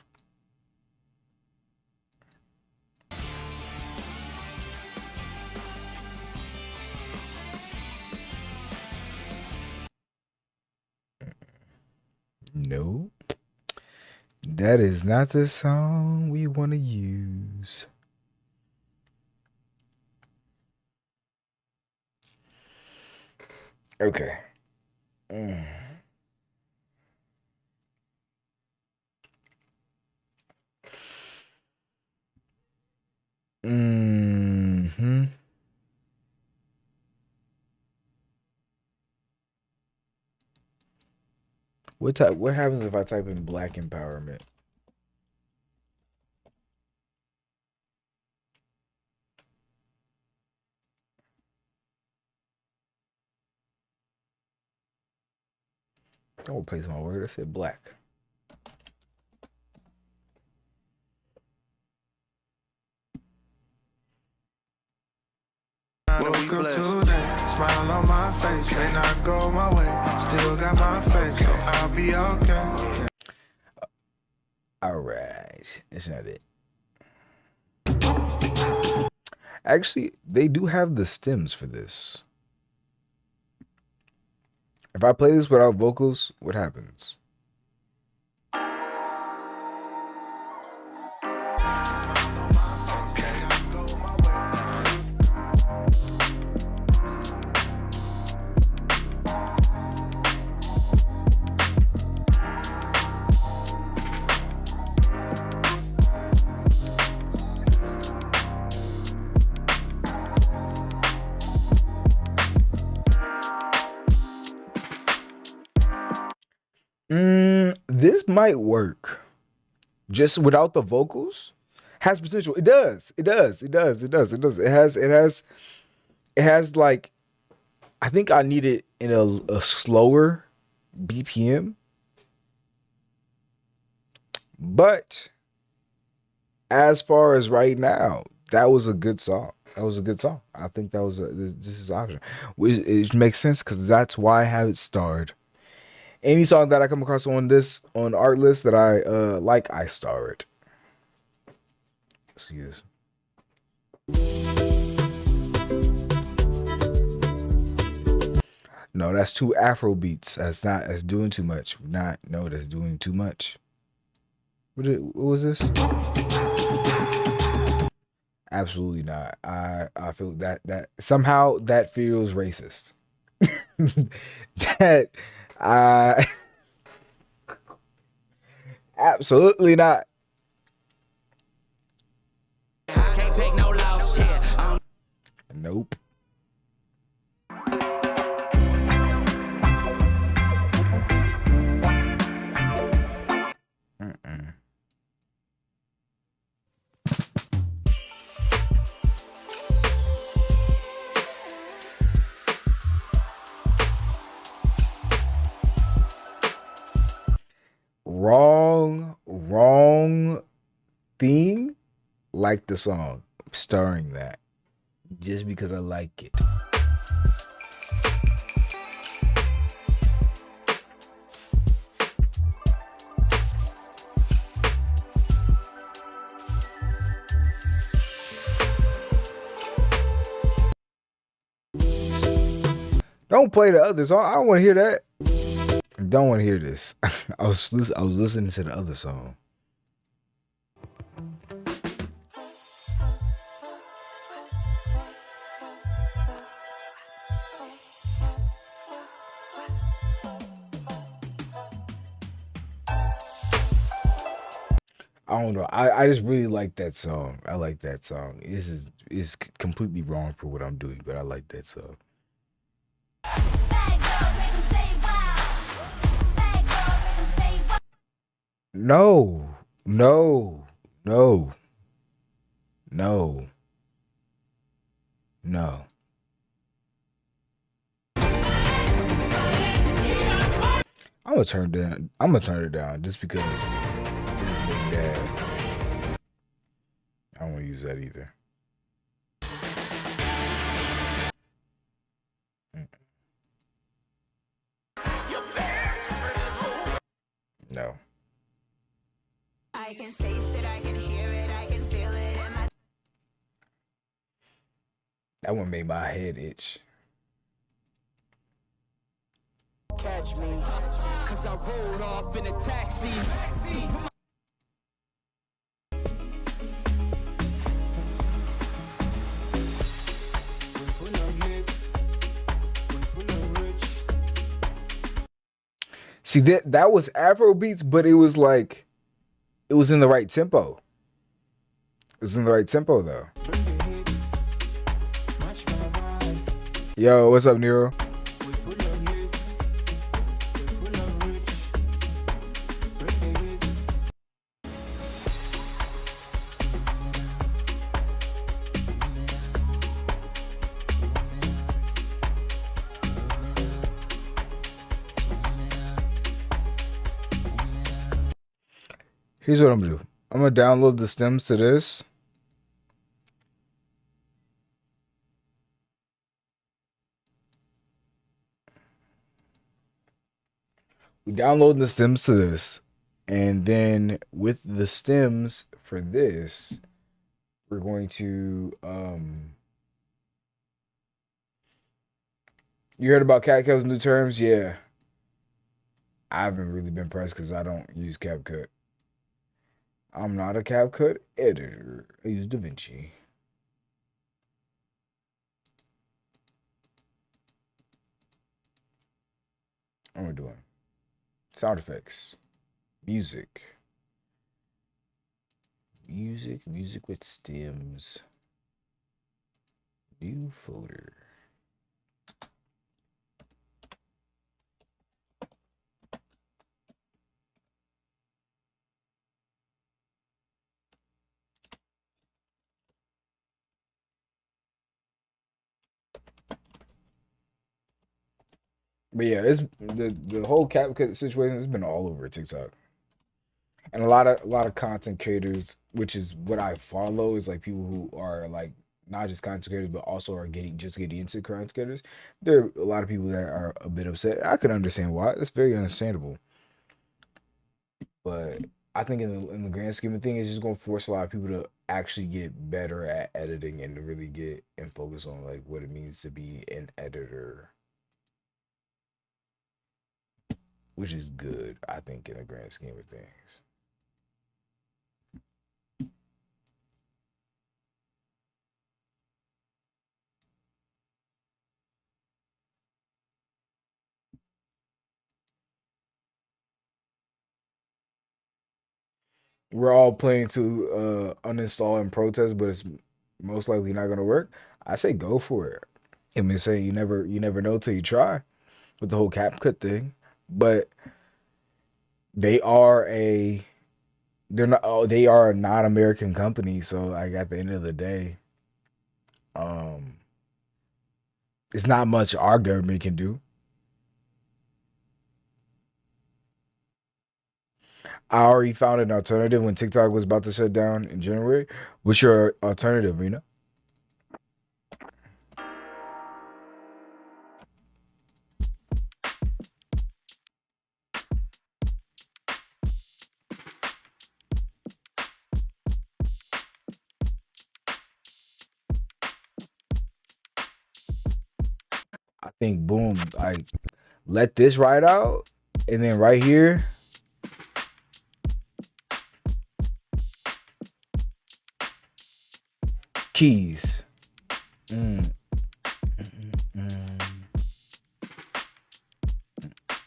No. That is not the song we want to use. Okay. Mm. Hmm. What happens if I type in black empowerment? I won't place my word. I said black. Woke up today, smile on my face, may not go my way. Still got my face, so I'll be okay. All right, it's not it. Actually, they do have the stems for this. If I play this without vocals, what happens? This might work. Just without the vocals. Has potential. It does. It does. It does. It does. It does. It has like, I think I need it in a slower BPM. But as far as right now, that was a good song. That was a good song. I think that was this is option. It makes sense because that's why I have it starred. Any song that I come across on art list that I like, I star it. Excuse. No, that's two Afro beats. That's doing too much. That's doing too much. What was this? Absolutely not. I feel that somehow that feels racist. That I absolutely not. Can't take no loss, yeah. Nope. Wrong theme. Like the song. I'm starring that. Just because I like it. Don't play the other song. I don't want to hear that. Don't want to hear this. I was listening to the other song. I don't know. I just really like that song. I like that song. This is completely wrong for what I'm doing, but I like that song. No. No. No. No. No. I'm gonna turn it down just because it's being bad. I don't want to use that either. No. I can taste it, I can hear it, I can feel it in my... That one made my head itch. Catch me, cause I rolled off in a taxi. When I get rich, See that was Afro beats, but it was like it was in the right tempo. It was in the right tempo though. Yo, what's up, Nero? Here's what I'm gonna do. I'm gonna download the stems to this. We download the stems to this, and then with the stems for this, we're going to you heard about CapCut's new terms? Yeah. I haven't really been pressed because I don't use CapCut. I'm not a CapCut editor. I use Davinci. What am I doing? Sound effects. Music. Music with stems. New folder. But yeah, this the whole CapCut situation has been all over TikTok. And a lot of content creators, which is what I follow, is like people who are like not just content creators, but also are getting into content creators. There are a lot of people that are a bit upset. I can understand why. That's very understandable. But I think in the grand scheme of things, it's just gonna force a lot of people to actually get better at editing and to really get and focus on like what it means to be an editor, which is good, I think, in the grand scheme of things. We're all planning to uninstall and protest, but it's most likely not gonna work. I say go for it. I mean, say you never know till you try with the whole CapCut thing. But they are a they're not they are a non-American company, so like at the end of the day, um, it's not much our government can do. I already found an alternative when TikTok was about to shut down in January. What's your alternative, Rena? I think boom, like let this ride out, and then right here, keys. Mm, mm, mm,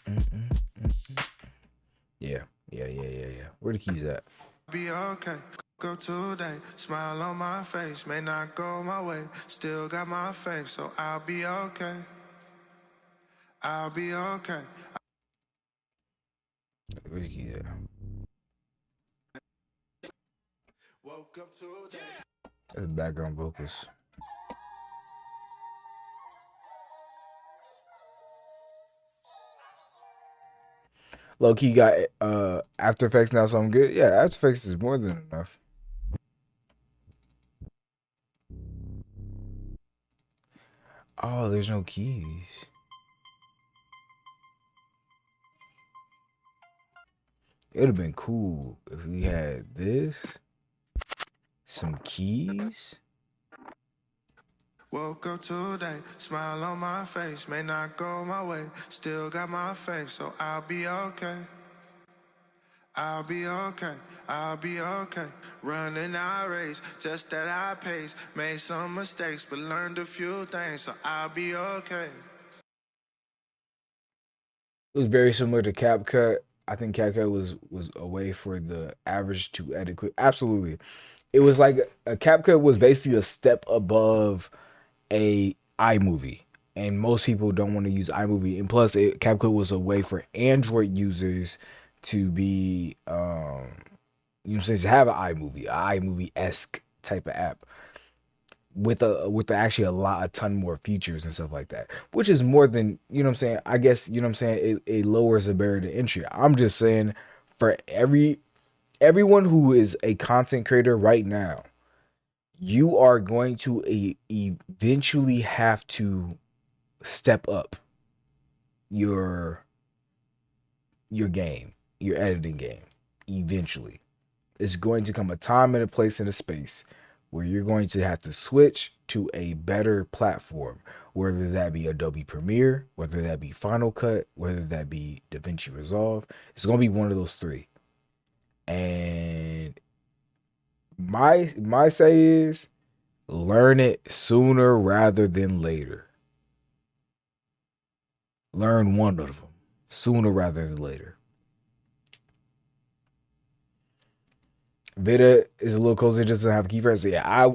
mm. Yeah, yeah. Where the keys at? Be okay. Go today, smile on my face. May not go my way, still got my faith, so I'll be okay. I'll be okay. Where the keys at? Woke up today. That's background vocals. Low key got After Effects now, so I'm good. Yeah, After Effects is more than enough. Oh, there's no keys. It would have been cool if we had this, some keys. Woke up today, smile on my face. May not go my way, still got my faith, so I'll be okay. I'll be okay, I'll be okay. Running our race, just at our pace. Made some mistakes, but learned a few things, so I'll be okay. It was very similar to CapCut. I think CapCut was a way for the average to edit quick. Absolutely, it was like a CapCut was basically a step above a iMovie, and most people don't want to use iMovie. And plus, CapCut was a way for Android users to be, you know, what I'm saying, to have an iMovie esque type of app with actually a ton more features and stuff like that, which is more than, you know what I'm saying. I guess, you know what I'm saying, it lowers the barrier to entry. I'm just saying, for everyone who is a content creator right now, you are going to eventually have to step up your your game, your editing game. Eventually, it's going to come a time and a place and a space where you're going to have to switch to a better platform, whether that be Adobe Premiere, whether that be Final Cut, whether that be Davinci Resolve. It's going to be one of those three. And my say is, learn it sooner rather than later. Learn one of them sooner rather than later. Vita is a little closer, just to have keyframes. So yeah,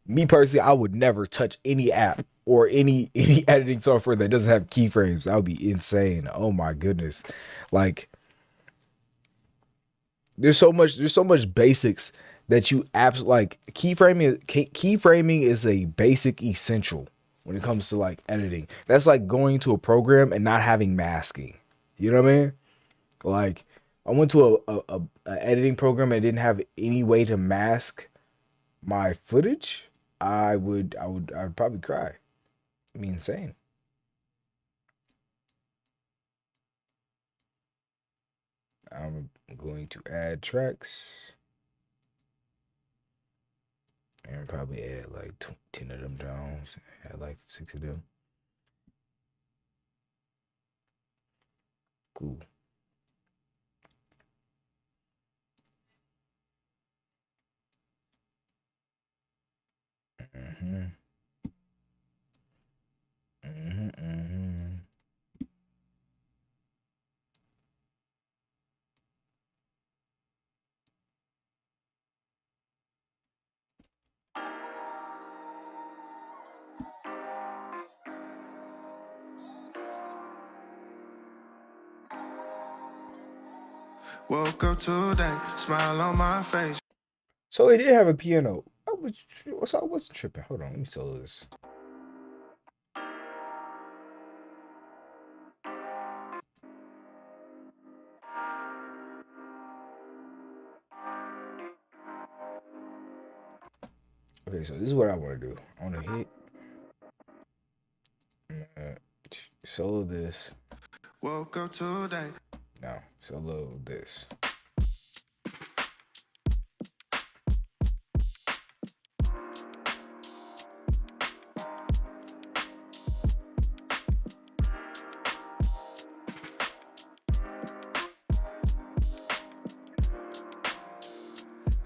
me personally, I would never touch any app or any editing software that doesn't have keyframes. That would be insane. Oh my goodness. Like, there's so much basics that you like. Keyframing is a basic essential when it comes to like editing. That's like going to a program and not having masking. You know what I mean? Like, I went to a editing program and didn't have any way to mask my footage. I would probably cry. It'd be insane. I'm going to add tracks and probably add like 10 of them down. Add like 6 of them. Cool. Mm-hmm. Mm-hmm. Mm-hmm. Woke up today, smile on my face. So it did have a piano. I wasn't tripping. Hold on, let me solo this. Okay, so this is what I want to do. I want to hit uh, solo this. Woke up today. No, solo this.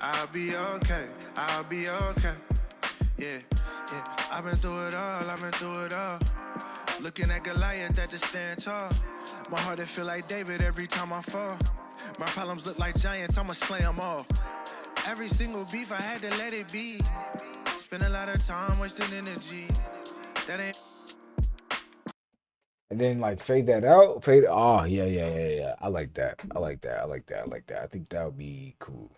I'll be okay. I'll be okay. Yeah, yeah. I've been through it all. I've been through it all. Looking at Goliath at the stand tall. My heart, it feel like David every time I fall. My problems look like giants. I'ma slay them all. Every single beef, I had to let it be. Spend a lot of time wasting energy. That ain't. And then like fade that out. Fade. Oh yeah. I like that. I like that. I like that. I like that. I think that would be cool.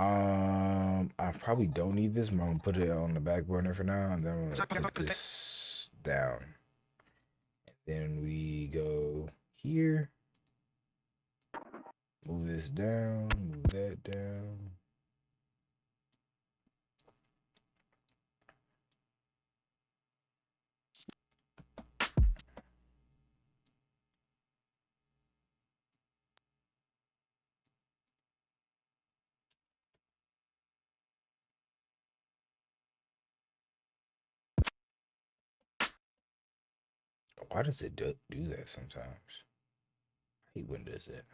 I probably don't need this, but I'm gonna put it on the back burner for now, and then I'm gonna put this down. And then we go here. Move this down. Move that down. Why does it do that sometimes? I hate when it does that.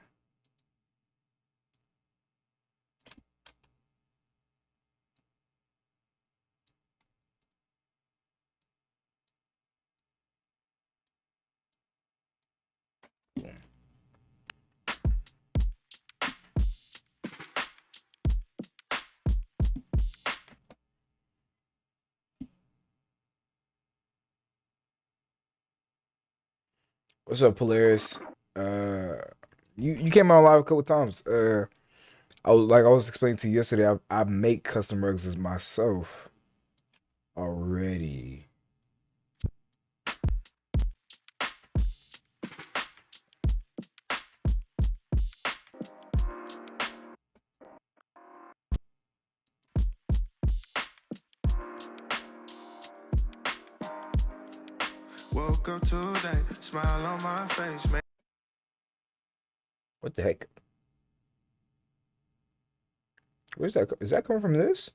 What's up, Polaris? Uh, you came on live a couple times. I was explaining to you yesterday. I make custom rugs as myself already. Woke up today, smile on my face. What the heck? Where's that? Is that coming from this?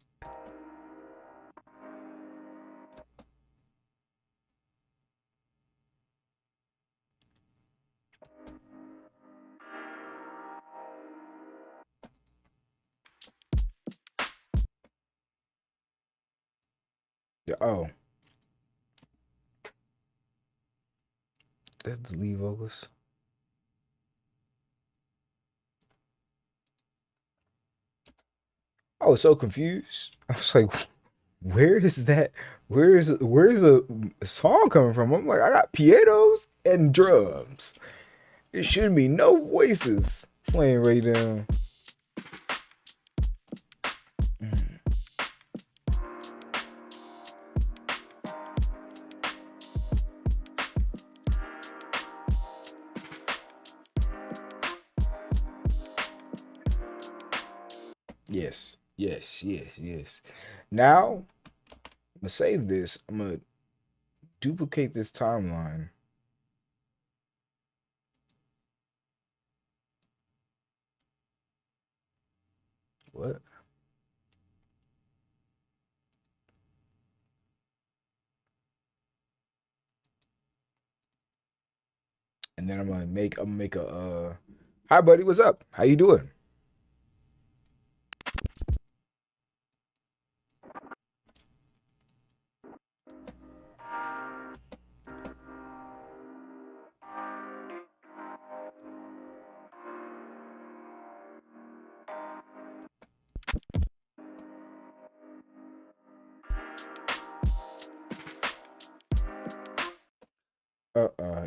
Yeah. Oh, that's the lead vocals. I was so confused. I was like, where is that? Where's a song coming from? I'm like, I got pianos and drums. It shouldn't be no voices playing right now. Yes, yes, yes, yes. Now I'm gonna save this. I'm gonna duplicate this timeline. What? And then I'm gonna make a hi buddy, what's up? How you doing?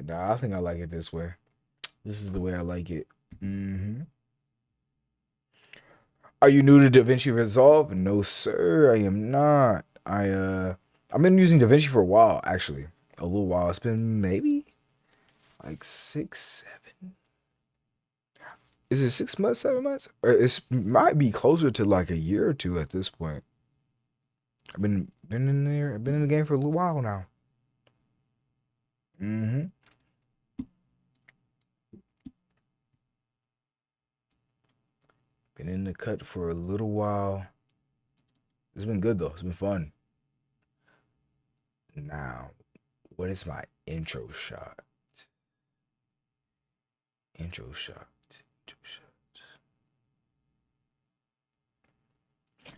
Nah, I think I like it this way. This is the way I like it. Are you new to Davinci Resolve? No, sir, I am not. I've been using Davinci for a while, actually. A little while. It's been maybe like 6, 7. Is it 6 months, 7 months? Or it might be closer to like a year or two at this point. I've been in there. I've been in the game for a little while now. Mm-hmm. Been in the cut for a little while. It's been good though. It's been fun. Now, what is my intro shot? Intro shot. Intro shot.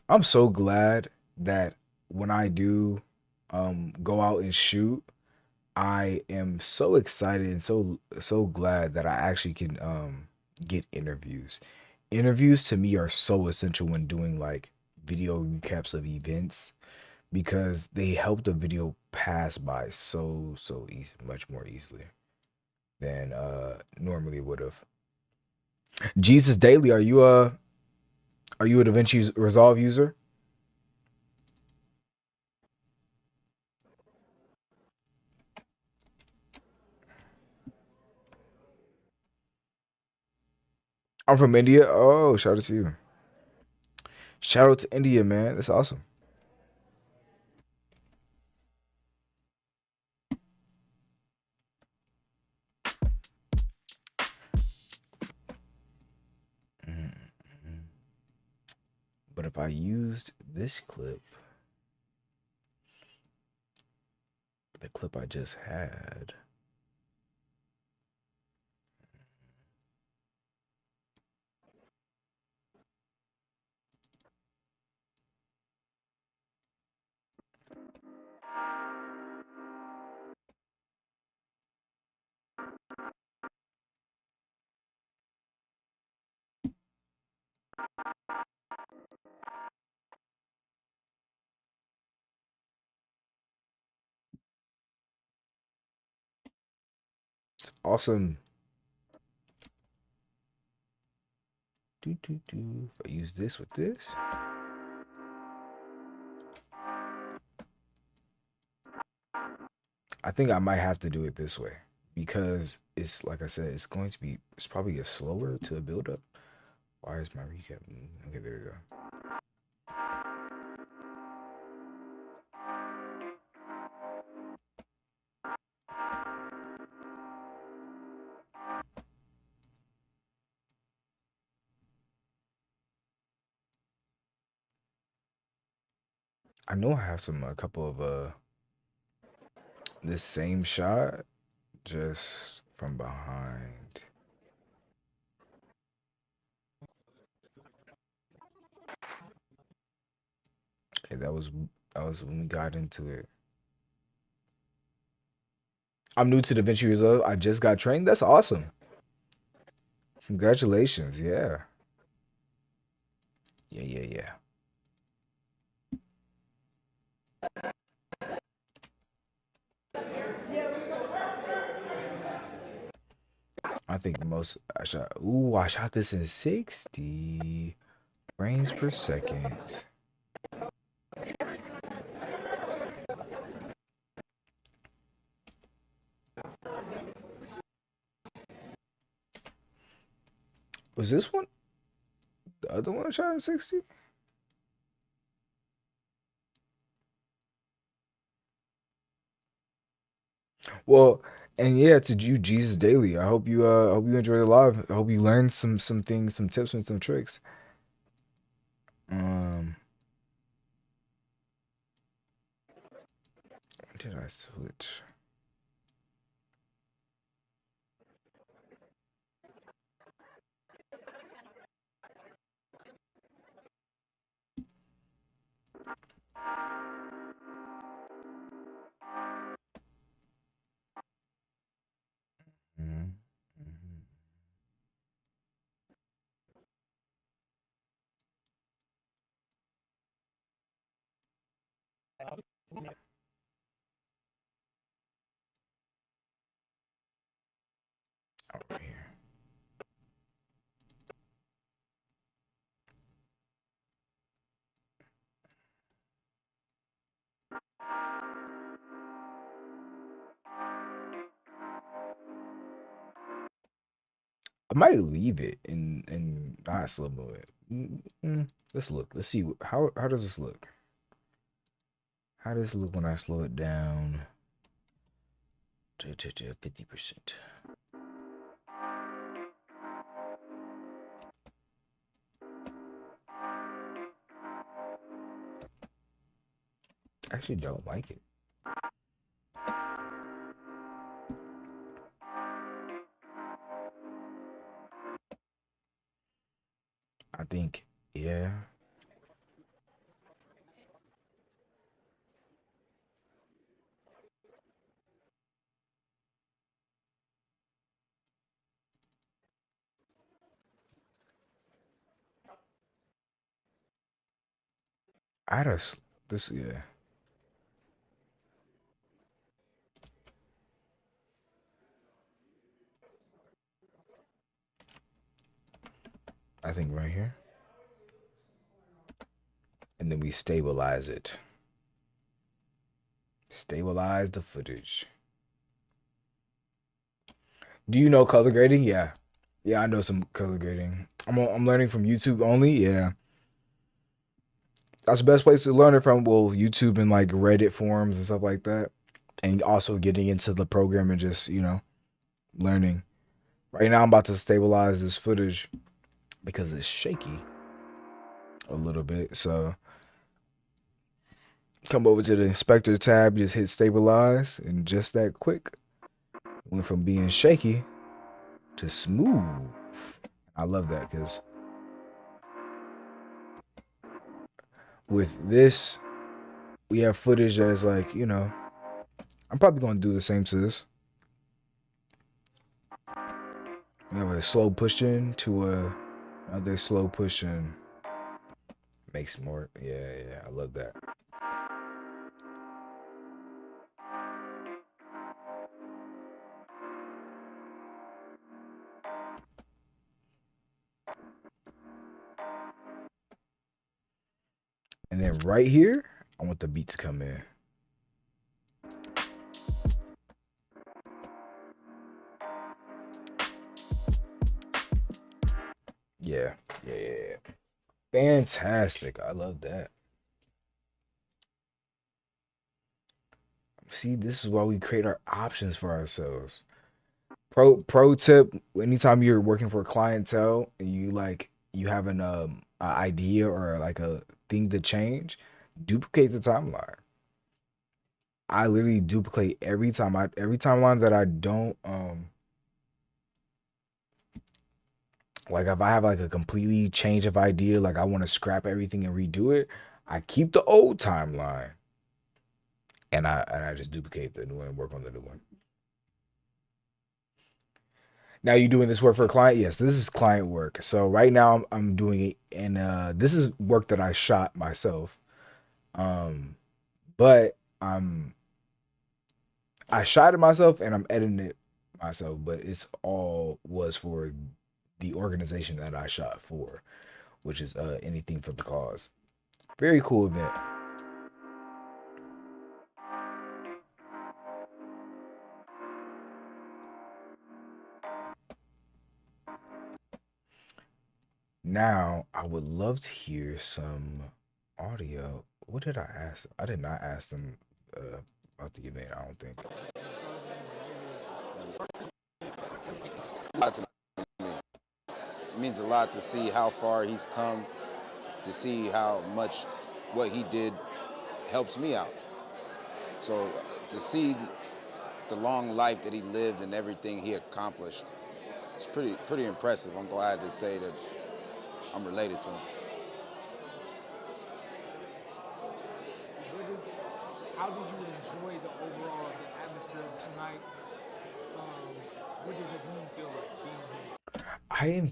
I'm so glad that when I do go out and shoot, I am so excited and so glad that I actually can get interviews. Interviews to me are so essential when doing like video recaps of events because they help the video pass by so easy, much more easily than normally would have. Jesus Daily, are you a DaVinci Resolve user? I'm from India. Oh, shout out to you. Shout out to India, man. That's awesome. Mm-hmm. But if I used this clip, the clip I just had, Awesome. If I use this with this. I think I might have to do it this way because it's like I said, it's probably a slower to build up. Why is my recap? Okay, there we go. I know I have a couple of this same shot just from behind. Okay, that was when we got into it. I'm new to Davinci Resolve. I just got trained. That's awesome. Congratulations. Yeah. Yeah. I think I shot this in 60 frames per second. Was this one the other one I shot in 60? Well, and yeah, to you, Jesus Daily. I hope you enjoy the live. I hope you learned some things, some tips and some tricks. When did I switch? Mhm, mhm. Over here. I might leave it and not slow mo it. Let's look. Let's see how does this look. How does it look when I slow it down to 50%? I actually don't like it. I think, yeah. I had a this, yeah. I think right here. And then we stabilize it. Stabilize the footage. Do you know color grading? Yeah. Yeah, I know some color grading. I'm learning from YouTube only. Yeah. That's the best place to learn it from. Well, YouTube and like Reddit forums and stuff like that. And also getting into the program and just, learning. Right now I'm about to stabilize this footage because it's shaky a little bit. So come over to the inspector tab, just hit stabilize, and just that quick went from being shaky to smooth. I love that because with this, we have footage that's like, I'm probably gonna do the same to this. We have a slow push in to another slow push in. Makes more. Yeah. I love that. And then right here, I want the beat to come in. Yeah. Fantastic. I love that. See, this is why we create our options for ourselves. Pro tip: anytime you're working for a clientele and you have an idea or like a thing to change, duplicate the timeline. I literally duplicate every timeline that I don't like. If I have like a completely change of idea, like I want to scrap everything and redo it, I keep the old timeline and I just duplicate the new one and work on the new one. Now you doing this work for a client? Yes, this is client work. So right now I'm doing it, and this is work that I shot myself. Um, but I shot it myself and I'm editing it myself. But it's all was for the organization that I shot for, which is anything for the cause. Very cool event. Now, I would love to hear some audio. What did I ask? I did not ask them about the event, I don't think. A lot to me. It means a lot to see how far he's come, to see how much what he did helps me out. So to see the long life that he lived and everything he accomplished, it's pretty impressive. I'm glad to say that I'm related to him. How did you enjoy the overall atmosphere of tonight? What did the room feel like being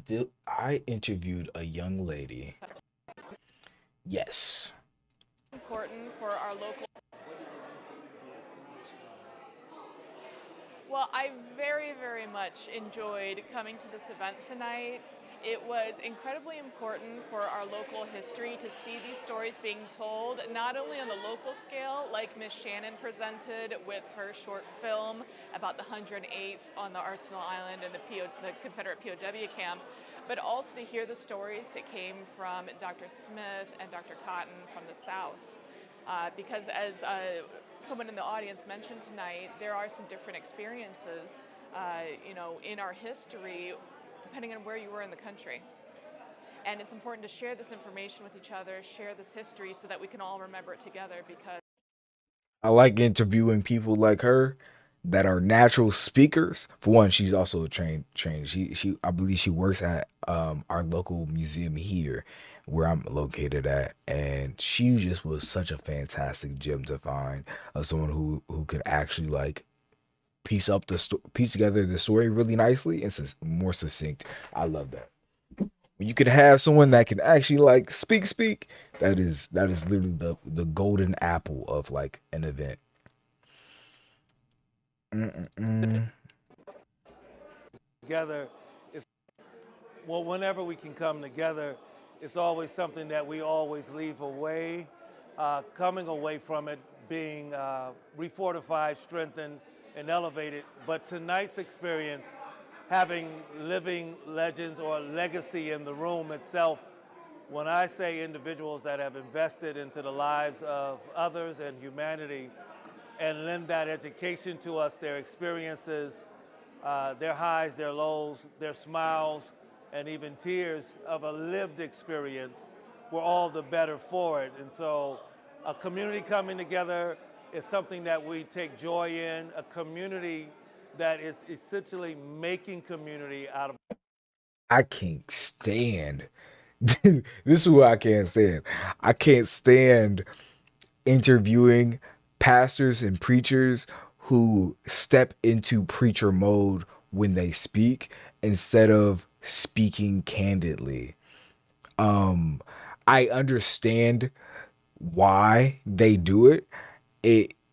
here? I interviewed a young lady. Yes. Important for our local. Well, I very, very much enjoyed coming to this event tonight. It was incredibly important for our local history to see these stories being told, not only on the local scale, like Miss Shannon presented with her short film about the 108th on the Arsenal Island and the Confederate POW camp, but also to hear the stories that came from Dr. Smith and Dr. Cotton from the South. Because as someone in the audience mentioned tonight, there are some different experiences, in our history, depending on where you were in the country. And it's important to share this information with each other, share this history so that we can all remember it together, because I like interviewing people like her that are natural speakers. For one, she's also a trained. She I believe she works at our local museum here where I'm located at, and she just was such a fantastic gem to find of someone who could actually like piece together the story really nicely and more succinct. I love that. When you could have someone that can actually like speak, that is literally the golden apple of like an event. Mm-mm-mm. Together, whenever we can come together, it's always something that we always leave away, coming away from it being refortified, strengthened, and elevated. But tonight's experience, having living legends or legacy in the room itself, when I say individuals that have invested into the lives of others and humanity and lend that education to us, their experiences, their highs, their lows, their smiles, and even tears of a lived experience, we're all the better for it. And so a community coming together is something that we take joy in, a community that is essentially making community out of. I can't stand. This is what I can't stand. I can't stand interviewing pastors and preachers who step into preacher mode when they speak instead of speaking candidly. I understand why they do it.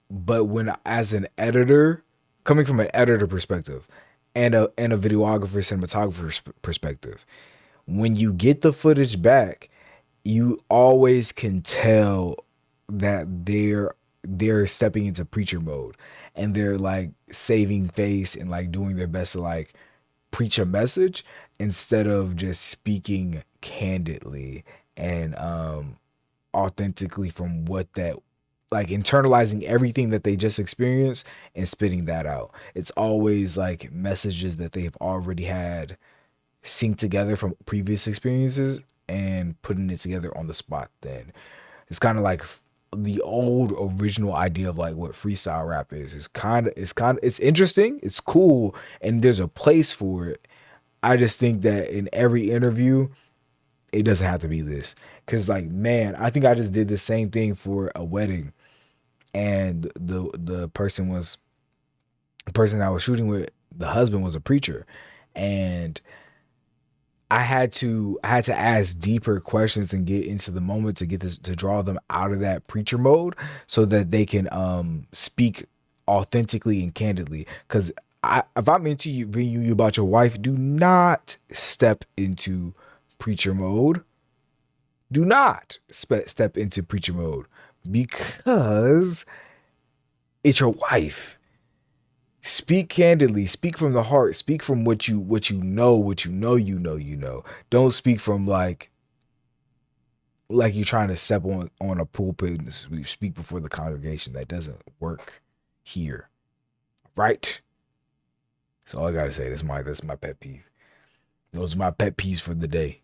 But when as an editor, coming from an editor perspective and a videographer, cinematographer perspective, when you get the footage back you always can tell that they're stepping into preacher mode, and they're like saving face and like doing their best to like preach a message instead of just speaking candidly and authentically from what that, like internalizing everything that they just experienced and spitting that out. It's always like messages that they've already had synced together from previous experiences and putting it together on the spot. Then it's kind of like the old original idea of like what freestyle rap is. It's interesting, it's cool, and there's a place for it. I just think that in every interview, it doesn't have to be this. Cause like, man, I think I just did the same thing for a wedding, and the person I was shooting with, the husband was a preacher, and I had to ask deeper questions and get into the moment to get this, to draw them out of that preacher mode so that they can speak authentically and candidly. Because if I'm interviewing you about your wife, do not step into preacher mode. Do not step into preacher mode, because it's your wife. Speak candidly, speak from the heart, speak from what you know. Don't speak from like you're trying to step on a pulpit and speak before the congregation. That doesn't work here, right? So all I gotta say, that's my pet peeve. Those are my pet peeves for the day.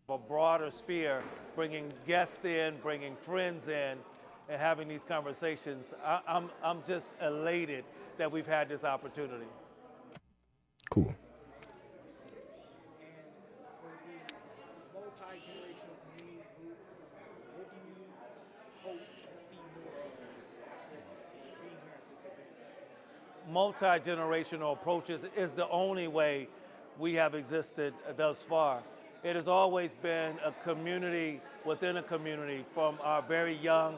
A broader sphere, bringing guests in, bringing friends in, and having these conversations. I'm just elated that we've had this opportunity. Cool. Multi-generational community group, what do you hope to see more of being here at this event? Multi-generational approaches is the only way we have existed thus far. It has always been a community within a community, from our very young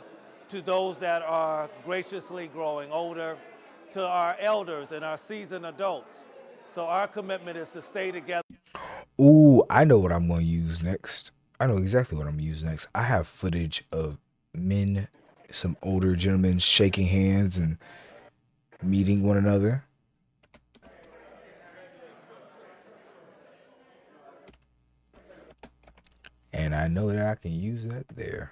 to those that are graciously growing older, to our elders and our seasoned adults. So our commitment is to stay together. Ooh, I know what I'm gonna use next. I know exactly what I'm gonna use next. I have footage of men, some older gentlemen shaking hands and meeting one another. And I know that I can use that there.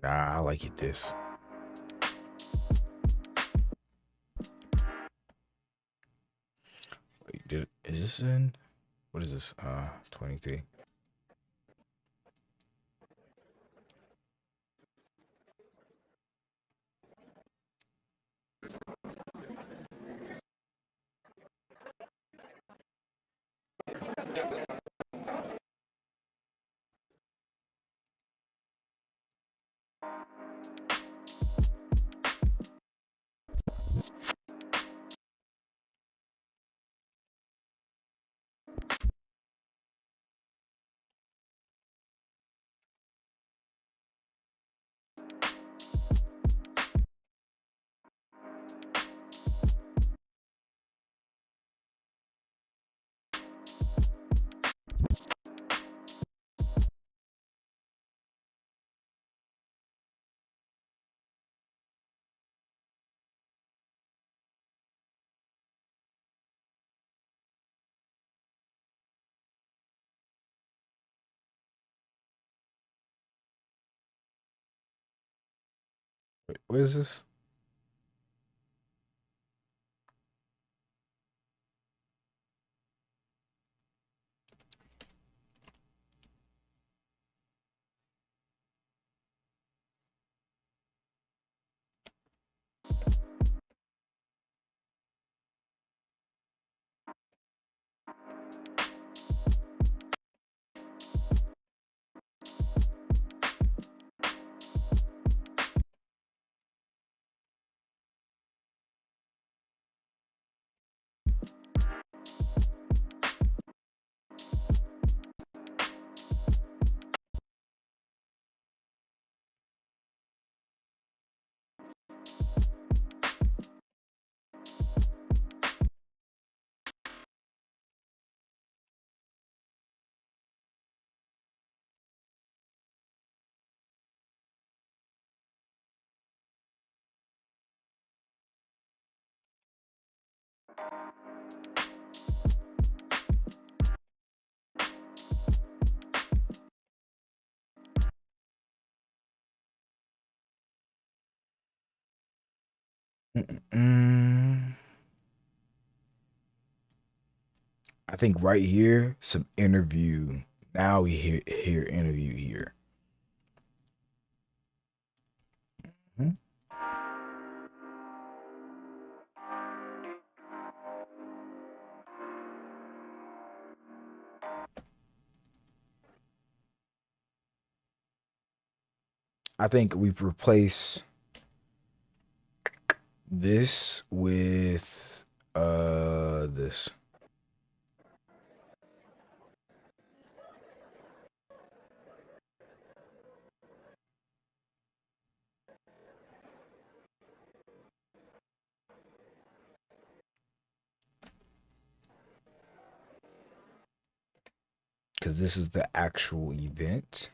Nah, I like it this. Wait, is this in? What is this? 23. Wait, what is this? I think right here, some interview. Now we hear interview here. Hmm? I think we've replaced this with this. Because this is the actual event.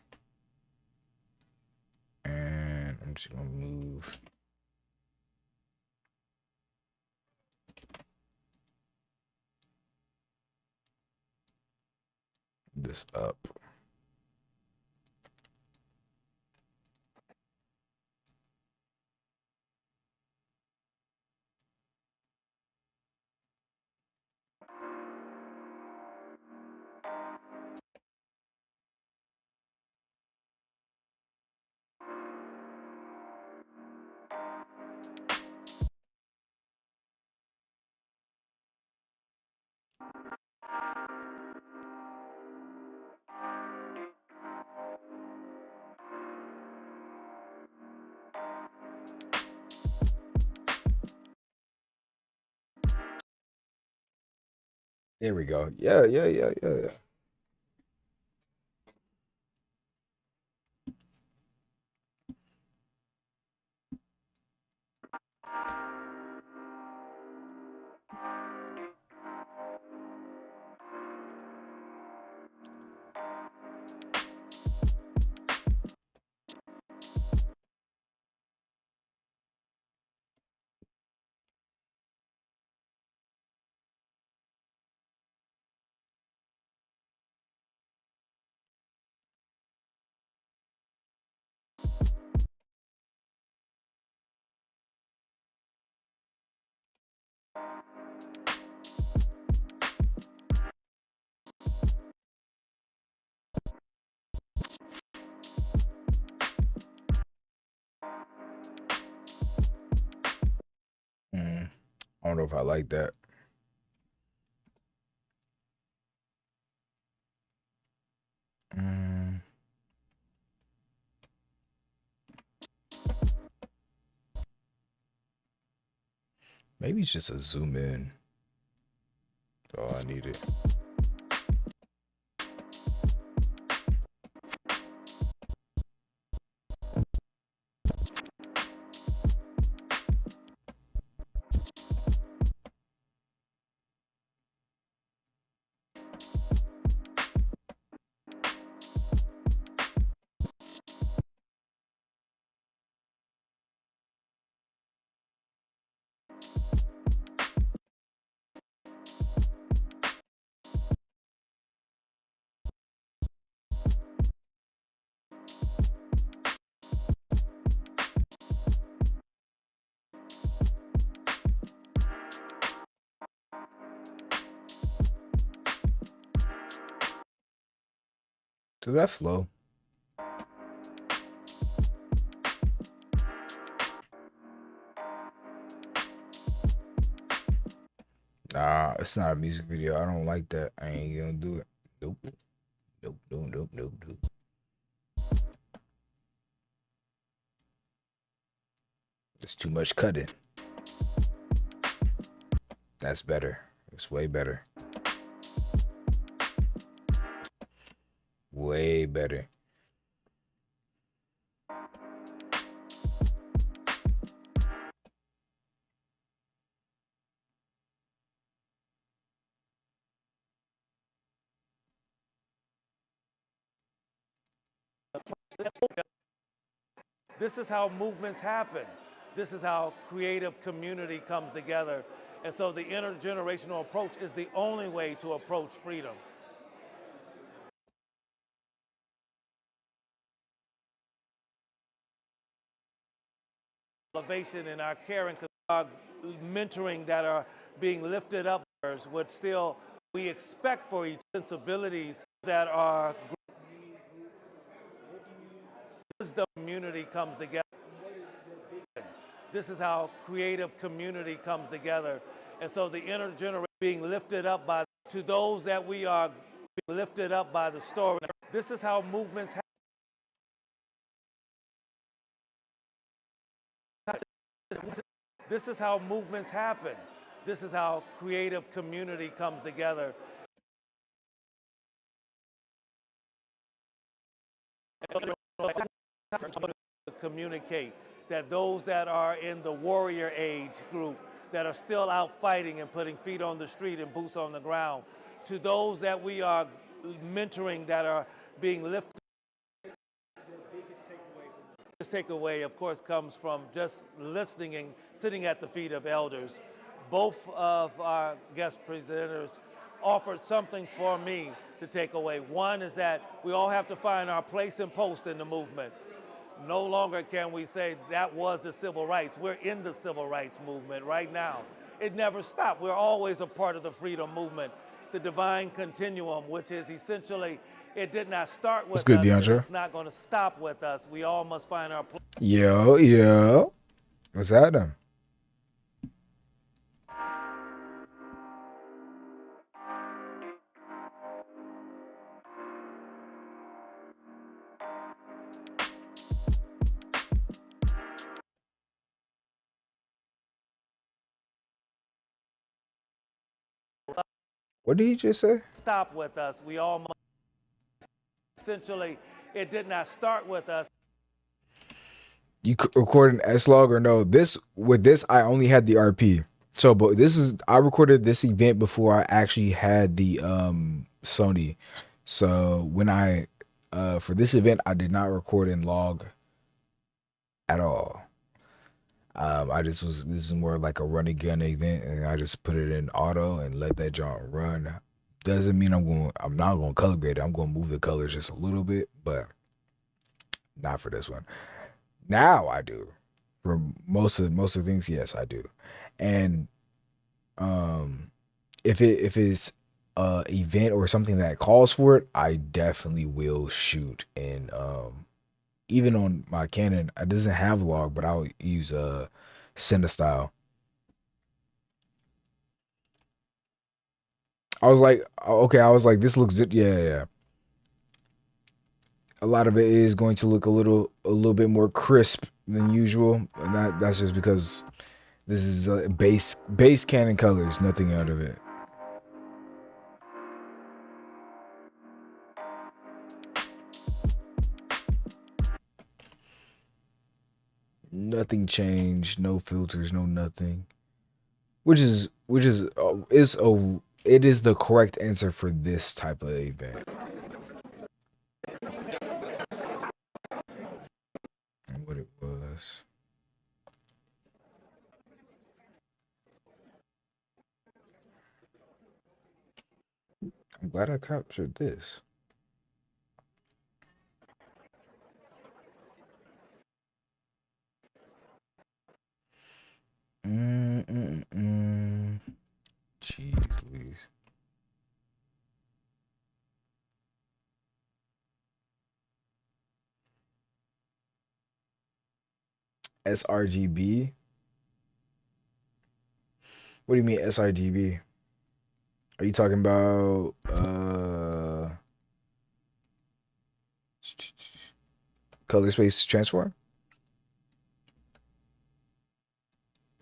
And I'm just gonna move this up. There we go. Yeah. I don't know if I like that. Maybe it's just a zoom in. That's all I needed. Does that flow? Nah, it's not a music video. I don't like that. I ain't gonna do it. Nope. It's too much cutting. That's better. It's way better. Way better. This is how movements happen. This is how creative community comes together. And so the intergenerational approach is the only way to approach freedom. Elevation in our caring, our mentoring that are being lifted up, would still we expect for each sensibilities that are the community comes together. This is how creative community comes together. And so the intergeneration being lifted up by to those that we are being lifted up by the story. This is how movements happen. This is how movements happen. This is how creative community comes together. Communicate that those that are in the warrior age group that are still out fighting and putting feet on the street and boots on the ground, to those that we are mentoring that are being lifted. This takeaway, of course, comes from just listening and sitting at the feet of elders. Both of our guest presenters offered something for me to take away. One is that we all have to find our place and post in the movement. No longer can we say that was the civil rights. We're in the civil rights movement right now. It never stopped. We're always a part of the freedom movement. The divine continuum, which is essentially, it did not start with What's good, us, and DeAndre? it's not going to stop with us. We all must find our place. Yo. What's happening? What did he just say? Stop with us. We all must. Essentially, it did not start with us. You recorded an S log or no? With this, I only had the RP. So, but I recorded this event before I actually had the Sony. So when I for this event, I did not record in log at all. This is more like a running gun event, and I just put it in auto and let that joint run. Doesn't mean I'm not gonna color grade it. I'm gonna move the colors just a little bit, but not for this one. Now I do. For most of the things, yes, I do. And if it's a event or something that calls for it, I definitely will shoot. And even on my Canon, it doesn't have log, but I'll use Cinda style. I was like, okay, this looks good. Yeah. A lot of it is going to look a little bit more crisp than usual, and that's just because this is base Canon colors, nothing out of it. Nothing changed, no filters, no nothing. Which is it is the correct answer for this type of event. And what it was. I'm glad I captured this. Jeez Louise. sRGB? What do you mean sRGB? Are you talking about color space transform?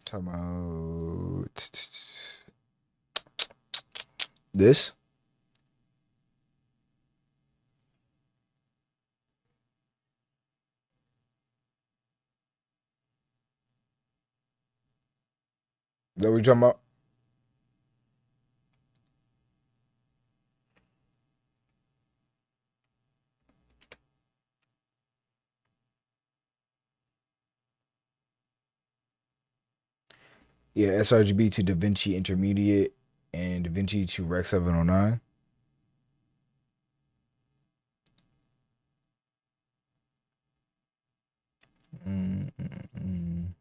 Talking about this? Is that what you're talking about? Yeah, sRGB to Davinci Intermediate and Davinci to Rec 709. Mm-mm-mm.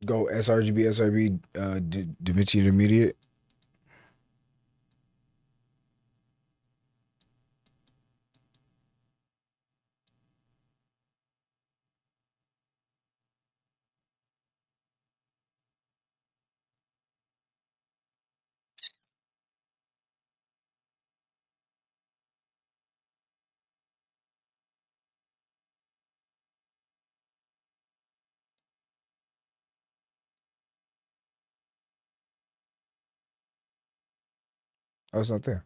Go sRGB, sRGB, Davinci Intermediate. Oh, it's not there.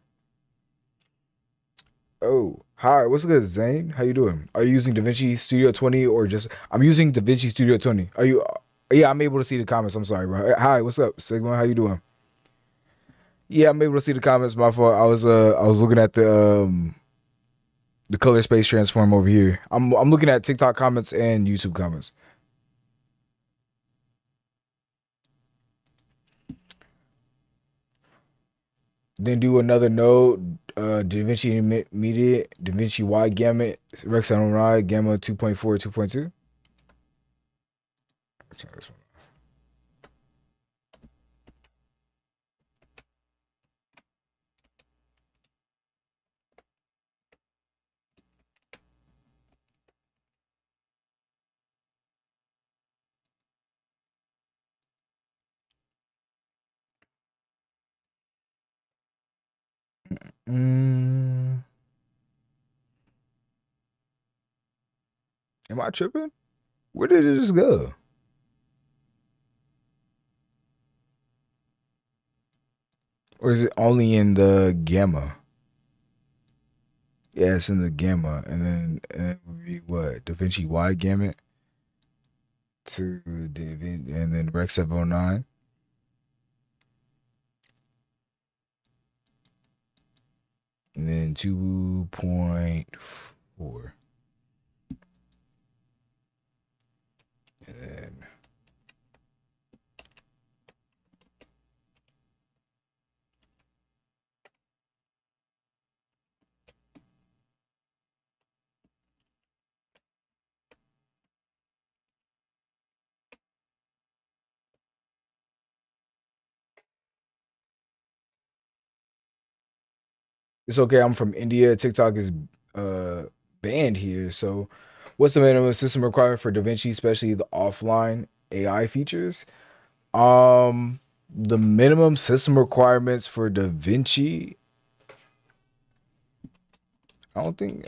Oh, hi. What's good, Zane? How you doing? Are you using DaVinci Studio 20 or just? I'm using DaVinci Studio 20. Are you? Yeah, I'm able to see the comments. I'm sorry, bro. Hi, what's up, Sigma? How you doing? Yeah, I'm able to see the comments. My fault. I was looking at the color space transform over here. I'm looking at TikTok comments and YouTube comments. Then do another node, DaVinci Media, DaVinci wide gamut, Rex on ride, gamma 2.4, 2.2. Turn this one. Mm, am I tripping? Where did it just go? Or is it only in the gamma? Yeah, it's in the gamma, and it would be what DaVinci wide gamut to DaVinci, and then Rec 709, and then 2.4, and then it's okay. I'm from India. TikTok is uh banned here. So, what's the minimum system requirement for DaVinci, especially the offline AI features? The minimum system requirements for DaVinci, I don't think,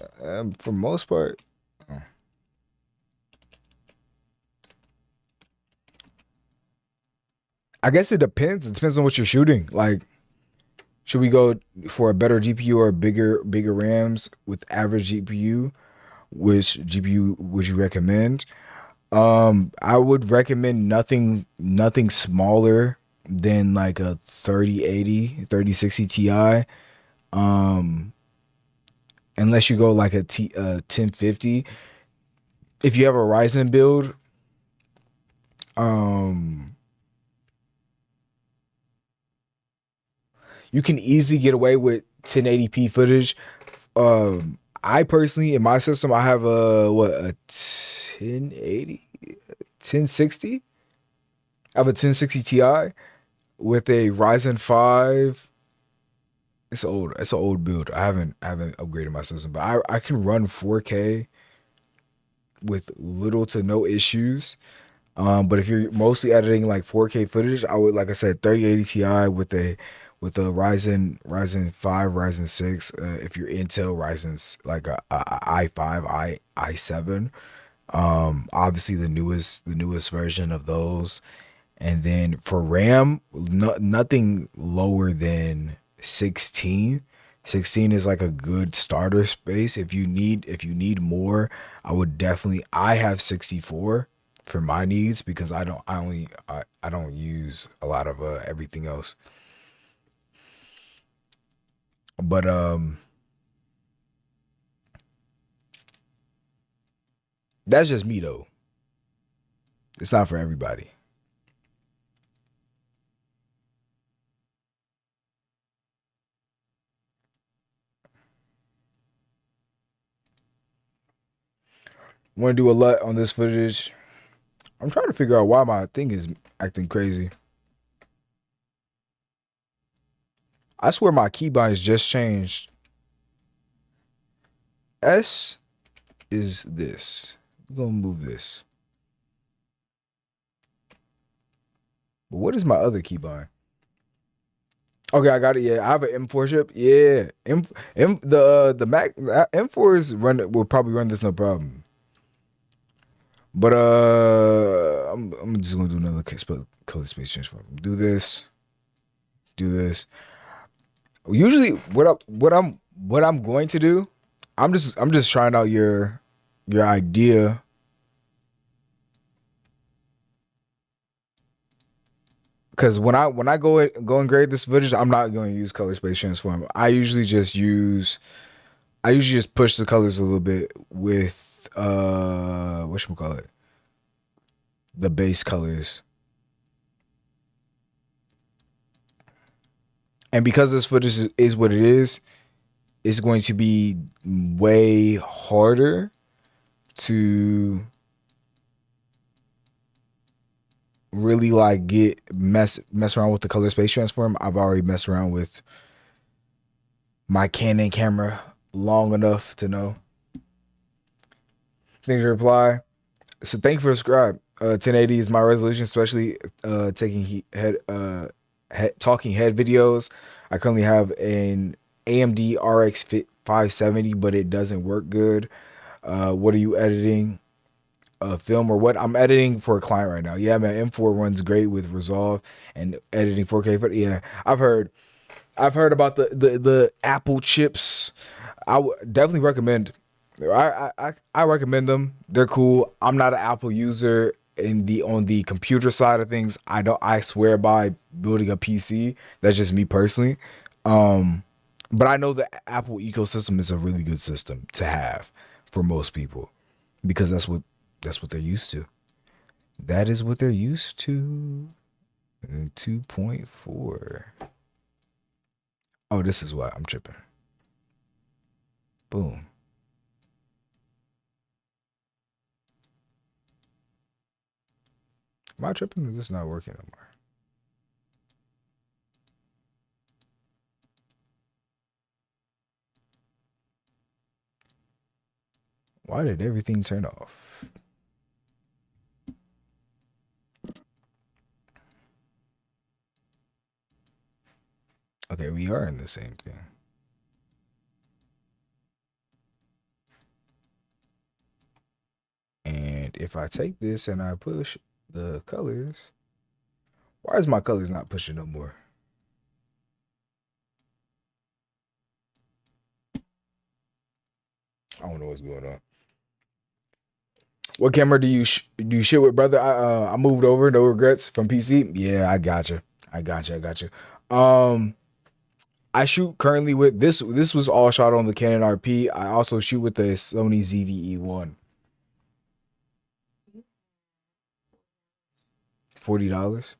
for most part. oh. I guess it depends. It depends on what you're shooting. Like, should we go for a better GPU or bigger RAMs with average GPU? Which GPU would you recommend? I would recommend nothing smaller than like a 3080, 3060 Ti. Um, unless you go like a 1050. If you have a Ryzen build, um, you can easily get away with 1080p footage. I personally, in my system, I have a 1080, 1060. I have a 1060 Ti with a Ryzen 5. It's old. It's an old build. I haven't upgraded my system, but I can run 4K with little to no issues. But if you're mostly editing like 4K footage, I would, like I said, 3080 Ti with a Ryzen 5, Ryzen 6. If you're Intel, Ryzen's like a i5, i7. Obviously the newest version of those. And then for RAM, nothing lower than 16. 16 is like a good starter space. If you need more, I have 64 for my needs because I don't use a lot of everything else. But that's just me though. It's not for everybody. Want to do a lot on this footage. I'm trying to figure out why my thing is acting crazy. I swear my keybinds just changed. S is this. We're gonna move this. But what is my other keybind? Okay, I got it. Yeah, I have an M4 chip. Yeah, the Mac M4s will probably run this no problem. But I'm just gonna do another color space transform. Do this. Do this. Usually, what I'm going to do, I'm just trying out your idea. Because when I go and grade this footage, I'm not going to use color space transform. I usually just push the colors a little bit with whatchamacallit, the base colors. And because this footage is what it is, it's going to be way harder to really like mess around with the color space transform. I've already messed around with my Canon camera long enough to know. Things to reply. So thank you for subscribe. 1080 is my resolution, especially taking talking head videos. I currently have an AMD RX 570, but it doesn't work good. What are you editing? Film or what? I'm editing for a client right now. Yeah, man, M4 runs great with Resolve and editing 4K. But yeah, I've heard about the Apple chips. I would definitely recommend. I recommend them. They're cool. I'm not an Apple user on the computer side of things. I swear by building a PC. That's just me personally. But I know the Apple ecosystem is a really good system to have for most people because that's what they're used to. That is what they're used to. And 2.4. Oh, this is why I'm tripping. Boom. Am I tripping or is this not working anymore? Why did everything turn off? Okay, we are in the same thing. And if I take this and I push the colors, why is my colors not pushing no more? I don't know what's going on. What camera do you shit with, brother? I moved over, no regrets from PC. Yeah, I gotcha. I gotcha. I shoot currently with this. This was all shot on the Canon RP. I also shoot with the Sony ZV-E1. $40.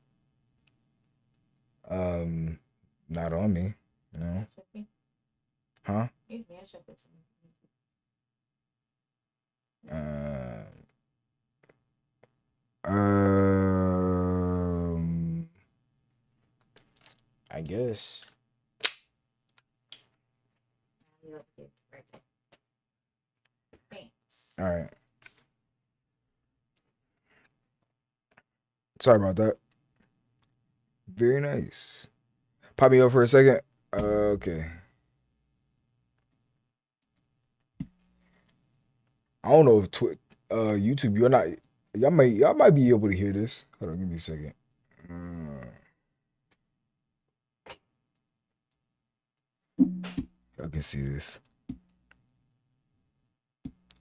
Not on me. No. Huh? I guess. All right. Sorry about that. Very nice. Pop me up for a second. Okay. I don't know if YouTube, you're not. Y'all might be able to hear this. Hold on, give me a second. Y'all can see this.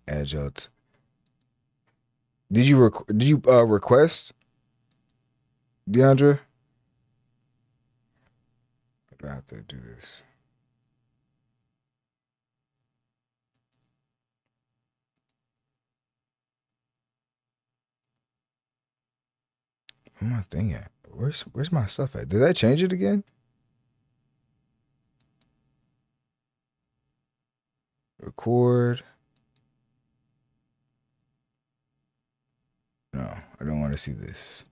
Agile. Did you request, DeAndre? I have to do this. Where's my thing at? Where's my stuff at? Did I change it again? Record. No, I don't want to see this.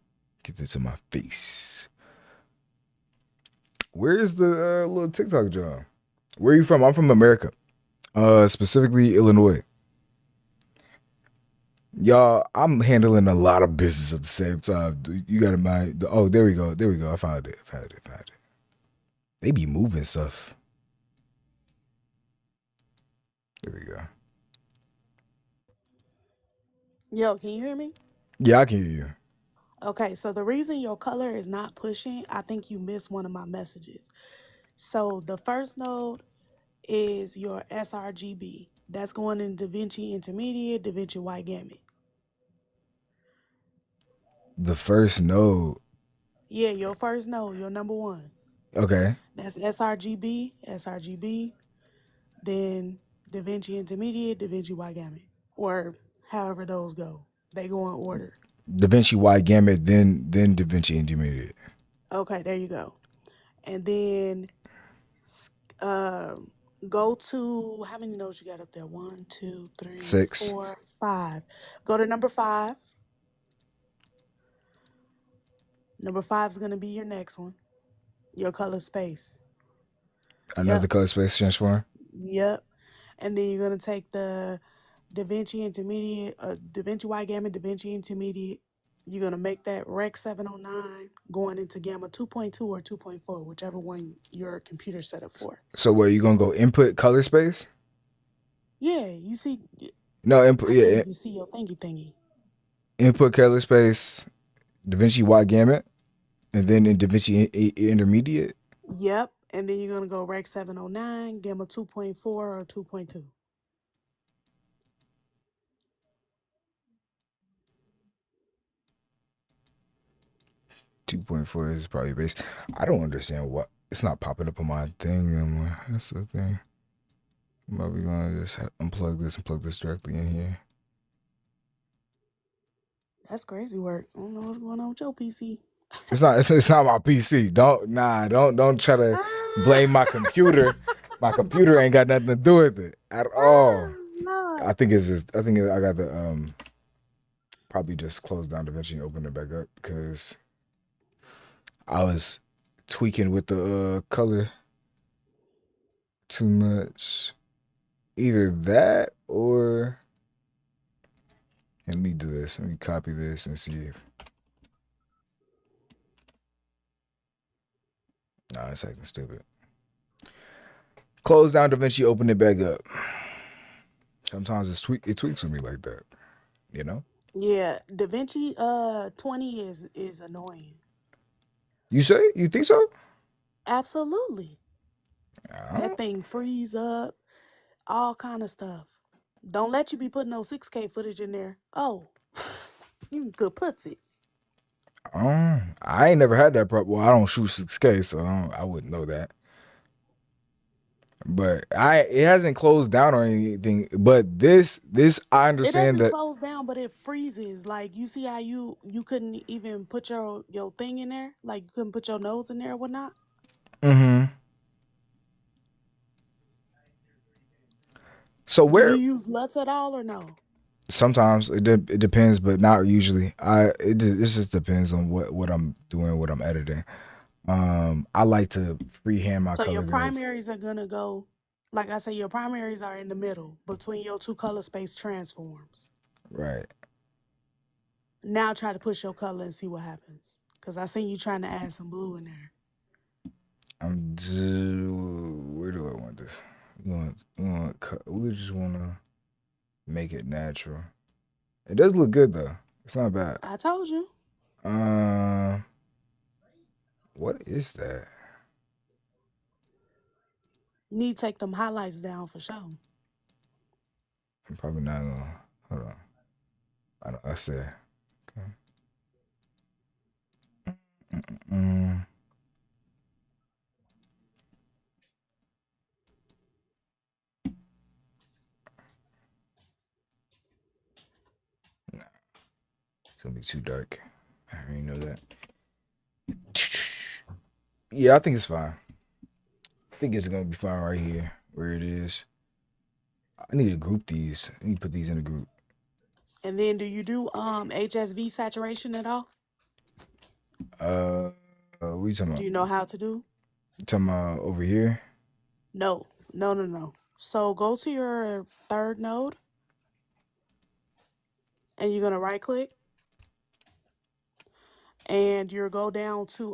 Get this to my face. Where is the little TikTok job? Where are you from? I'm from America. Specifically Illinois. Y'all, I'm handling a lot of business at the same time. You gotta mind. Oh, there we go. There we go. I found it. They be moving stuff. There we go. Yo, can you hear me? Yeah, I can hear you. Okay, so the reason your color is not pushing, I think you missed one of my messages. So the first node is your sRGB. That's going in DaVinci Intermediate, DaVinci White Gamut. The first node. Yeah, your first node, your number one. Okay. That's sRGB, then DaVinci Intermediate, DaVinci White Gamut, or however those go. They go in order. DaVinci Wide Gamut, then DaVinci Intermediate. Okay, there you go. And then go to, how many notes you got up there? 1, 2, 3, 6. 4, 5. Go to number 5. Number 5 is going to be your next one. Your color space. Another color space transform. Yep. And then you're going to take the DaVinci Intermediate, DaVinci White Gamut, DaVinci Intermediate. You're going to make that Rec 709 going into Gamma 2.2 or 2.4, whichever one your computer set up for. So where you gonna go input color space? Yeah, you see. No input. Yeah, you see your thingy. Input color space, DaVinci Wide Gamut, and then in DaVinci Intermediate. Yep, and then you're gonna go Rec 709, Gamma 2.4 or 2.2. .4 is probably base. I don't understand what it's not popping up on my thing anymore. That's the thing. I'm probably gonna just unplug this and plug this directly in here. That's crazy work. I don't know what's going on with your PC. It's not my PC. Don't try to blame my computer. My computer ain't got nothing to do with it at all. No. I think I got the probably just close down DaVinci and open it back up because I was tweaking with the color too much. Either that or let me do this. Let me copy this and see if. Nah, it's acting stupid. Close down DaVinci, open it back up. Sometimes it tweaks with me like that, you know? Yeah, DaVinci 20 is annoying. You say? You think so? Absolutely. That thing freeze up, all kind of stuff. Don't let you be putting no 6K footage in there. Oh, you could put it. I ain't never had that problem. Well, I don't shoot 6K, so I wouldn't know that. But it hasn't closed down or anything. But this I understand it doesn't that close down, but it freezes. Like you see how you couldn't even put your thing in there, like you couldn't put your nodes in there or whatnot. So where do you use LUTs at all or no? Sometimes it depends, but not usually. It just depends on what I'm doing, what I'm editing. I like to freehand my color. So your grades. primaries are gonna go, like I say, your primaries are in the middle between your two color space transforms. Right. Now try to push your color and see what happens. Cause I seen you trying to add some blue in there. Where do I want this? We just want to make it natural. It does look good though. It's not bad. I told you. What is that? Need to take them highlights down for sure. I'm probably not gonna. Hold on. I said. Okay. Mm. Nah, it's gonna be too dark. I already know that. Yeah, I think it's fine. I think it's gonna be fine right here where it is. I need to group these. I need to put these in a group. And then do you do HSV saturation at all? What you talking Do about? you know how to do? You talking about over here? No. So go to your third node and you're gonna right click and you'll go down to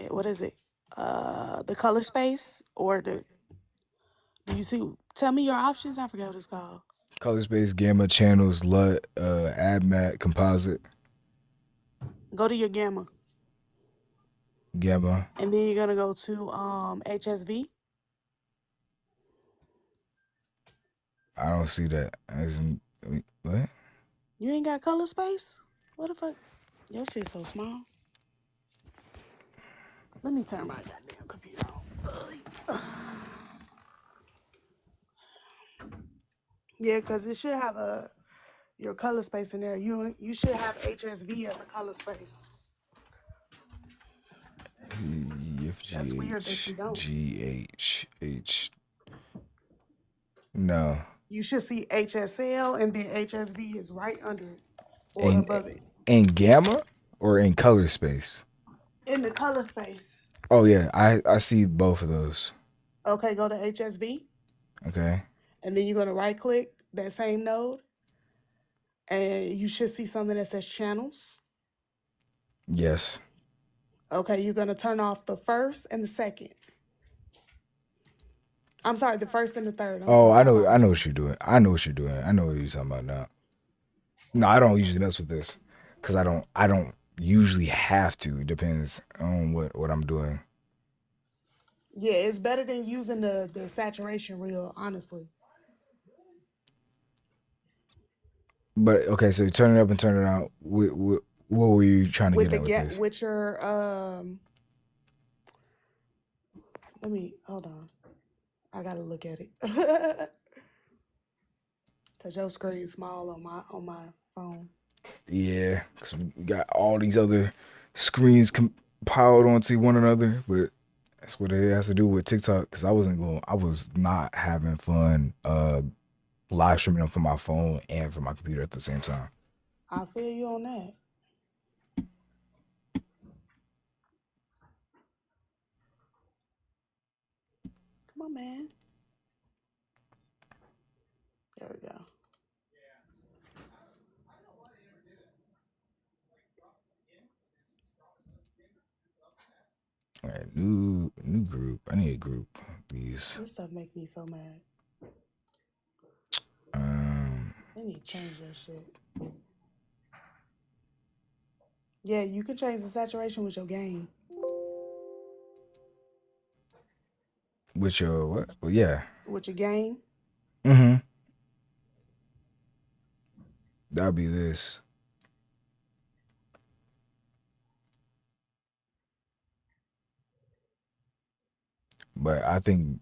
what is it? The color space or do you see, tell me your options? I forget what it's called. Color space, gamma, channels, LUT, AdMat, composite. Go to your gamma. Gamma. And then you're gonna go to HSV. I don't see that. What? You ain't got color space? What the fuck? Your shit's so small. Let me turn my goddamn computer on. Yeah, because it should have your color space in there. You should have HSV as a color space. That's weird that you don't. GH. No. You should see HSL and then HSV is right under it or above it. In gamma or in color space? In the color space. Oh yeah, I see both of those. Okay, go to HSV. Okay. And then you're gonna right click that same node. And you should see something that says channels. Yes. Okay, you're gonna turn off the first and the second. I'm sorry, the first and the third. I know what you're doing. I know what you're talking about now. No, I don't usually mess with this because I don't usually have to. It depends on what I'm doing. Yeah, it's better than using the saturation wheel, honestly. But okay, so you turn it up and turn it out. What were you trying to get at with this? With your let me hold on. I gotta look at it. Cause your screen's small on my phone. Yeah, because we got all these other screens compiled onto one another, but that's what it has to do with TikTok. Because I was not having fun live streaming from my phone and from my computer at the same time. I feel you on that. Come on, man. There we go. All right, new group. I need a group. These. This stuff make me so mad. They need to change that shit. Yeah, you can change the saturation with your game. With your what? Well, yeah. With your game. Mm-hmm. That'll be this. But I think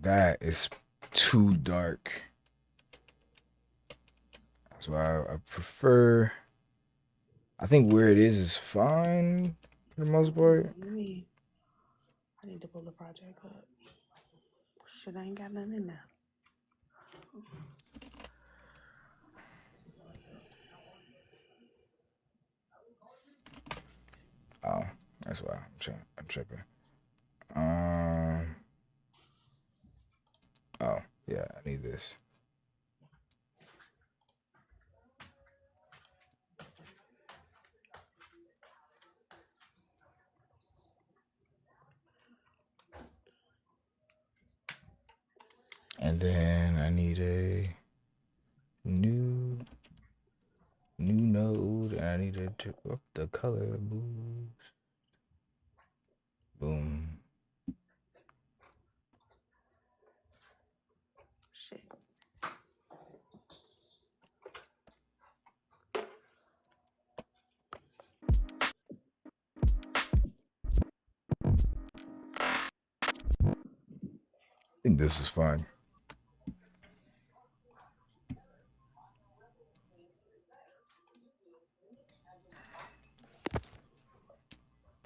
that is too dark. That's why I prefer. I think where it is fine for the most part. I need to pull the project up. Shit, I ain't got nothing in there. Oh, that's why I'm tripping. Oh, yeah, I need this. And then I need a new node, and I need to turn up the color boost. Boom. Shit. I think this is fine.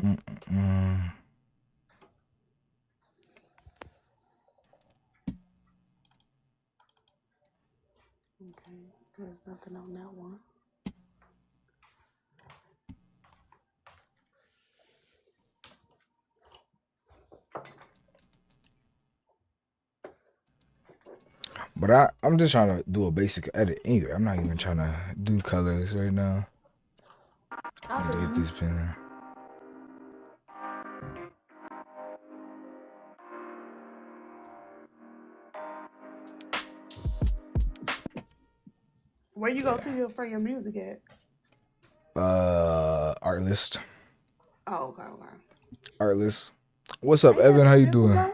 Mm-mm. Okay, there's nothing on that one. But I'm just trying to do a basic edit anyway. I'm not even trying to do colors right now. I need to get this pin. Where you go to for your music at? Artlist. Oh, okay, okay. Artlist. What's up, Ain't that Evan? How you expensive doing?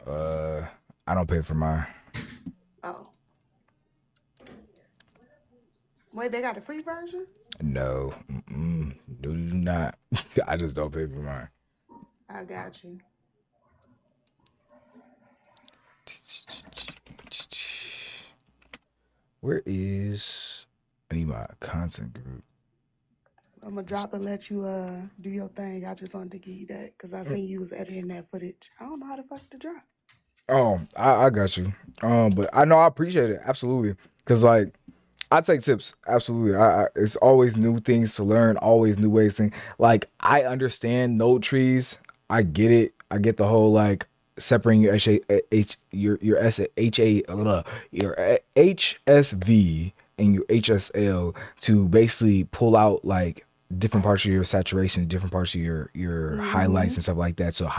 though? I don't pay for mine. Oh. Wait, they got a free version? No. No, you do not. I just don't pay for mine. I got you. Where is... I need my content group. I'm gonna drop and let you do your thing. I just wanted to give you that because I seen you was editing that footage. I don't know how the fuck to drop. Oh, I got you. But I know I appreciate it absolutely because like I take tips absolutely. It's always new things to learn, always new ways to think. Like I understand node trees. I get it. I get the whole like separating your your HSV and your HSL to basically pull out like different parts of your saturation, different parts of your highlights and stuff like that. So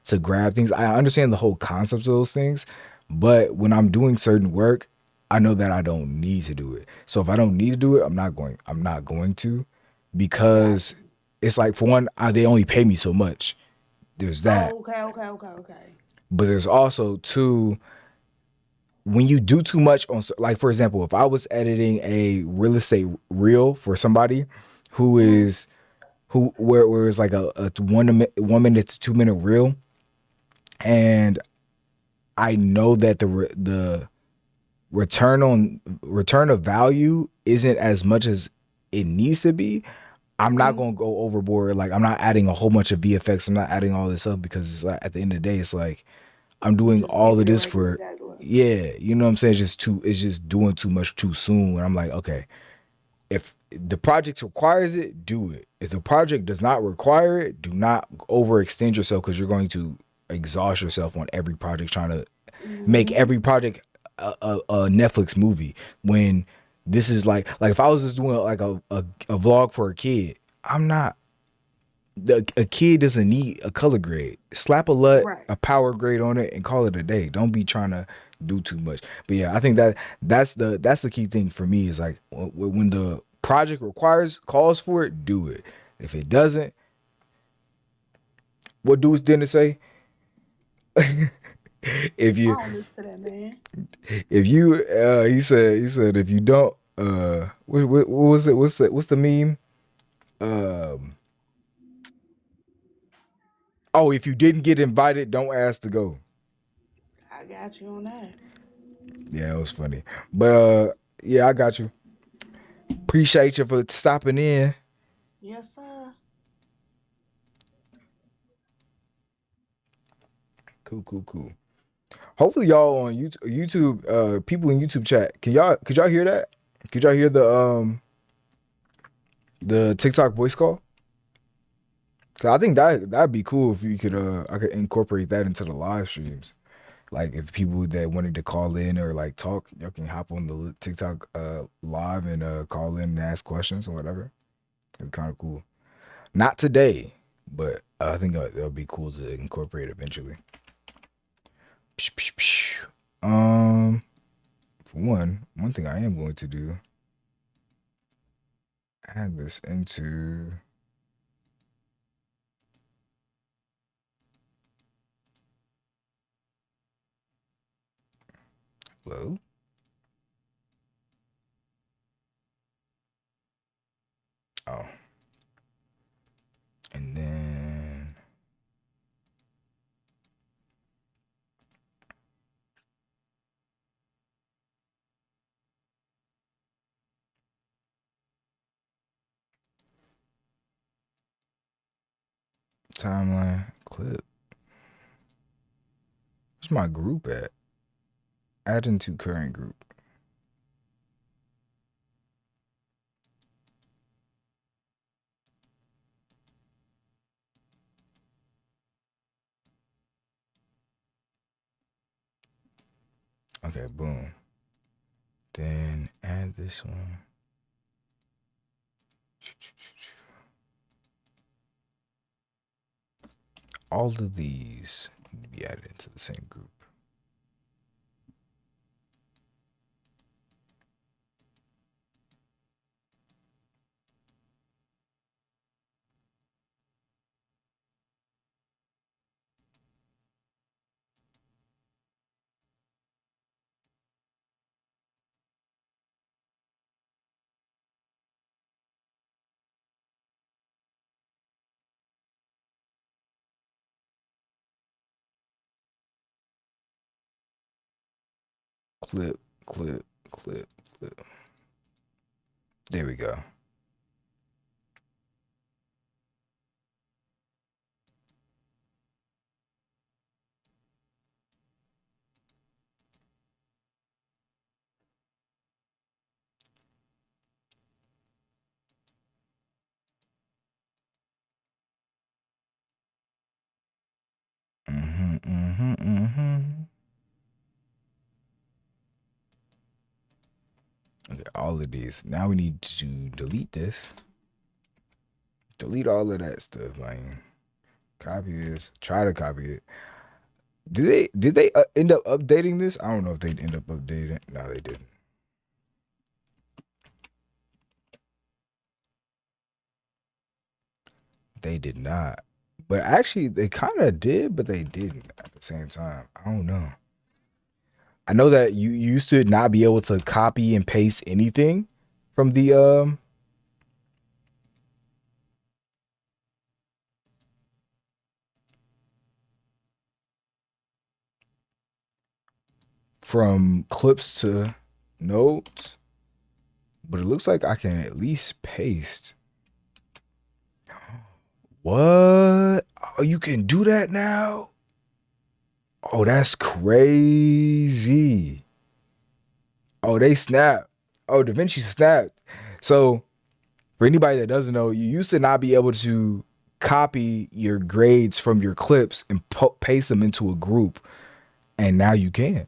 to grab things. I understand the whole concept of those things, but when I'm doing certain work, I know that I don't need to do it. So if I don't need to do it, I'm not going to, because it's like, for one, they only pay me so much. There's that. Oh, okay. But there's also two, when you do too much on, like for example, if I was editing a real estate reel for somebody who is where it's like a 1 minute to 2 minute reel, and I know that the return of value isn't as much as it needs to be, I'm not gonna go overboard. Like I'm not adding a whole bunch of VFX. I'm not adding all this up because it's like, at the end of the day, it's like I'm doing Just all keep of it this regular, for regular. yeah, you know what I'm saying? It's just doing too much too soon. And I'm like, okay, if the project requires it, do it. If the project does not require it, do not overextend yourself because you're going to exhaust yourself on every project trying to make every project a Netflix movie. When this is like if I was just doing like a vlog for a kid, I'm not. A kid doesn't need a color grade. Slap a LUT, Right. a power grade on it, and call it a day. Don't be trying to do too much. But yeah, I think that's the key thing for me is like when the project calls for it, do it. If it doesn't, what dudes didn't say? If I you don't listen to that, man. if you he said if you don't what was it? What's the meme? Oh, if you didn't get invited, don't ask to go. I got you on that. Yeah, it was funny. But yeah, I got you. Appreciate you for stopping in. Yes, sir. Cool. Hopefully y'all on YouTube, people in YouTube chat, could y'all hear that? Could y'all hear the TikTok voice call? Cause I think that'd be cool if you could I could incorporate that into the live streams. Like if people that wanted to call in or like talk, y'all can hop on the TikTok live and call in and ask questions or whatever. It'd be kind of cool. Not today, but I think it'll be cool to incorporate eventually. Psh, psh, psh. For one thing I am going to do, add this into hello. Oh, and then timeline clip. Where's my group at? Add into current group. Okay, boom. Then add this one. All of these need to be added into the same group. Clip, clip, clip, clip. There we go. Okay, all of these. Now we need to delete this. Delete all of that stuff. Like, copy this. Try to copy it. Did they end up updating this? I don't know if they'd end up updating it. No, they didn't. They did not. But actually, they kind of did, but they didn't at the same time. I don't know. I know that you used to not be able to copy and paste anything from the from clips to notes, but it looks like I can at least paste. What? Oh, you can do that now? Oh, that's crazy. Oh, they snapped. Oh, Davinci snapped. So, for anybody that doesn't know, you used to not be able to copy your grades from your clips and paste them into a group. And now you can.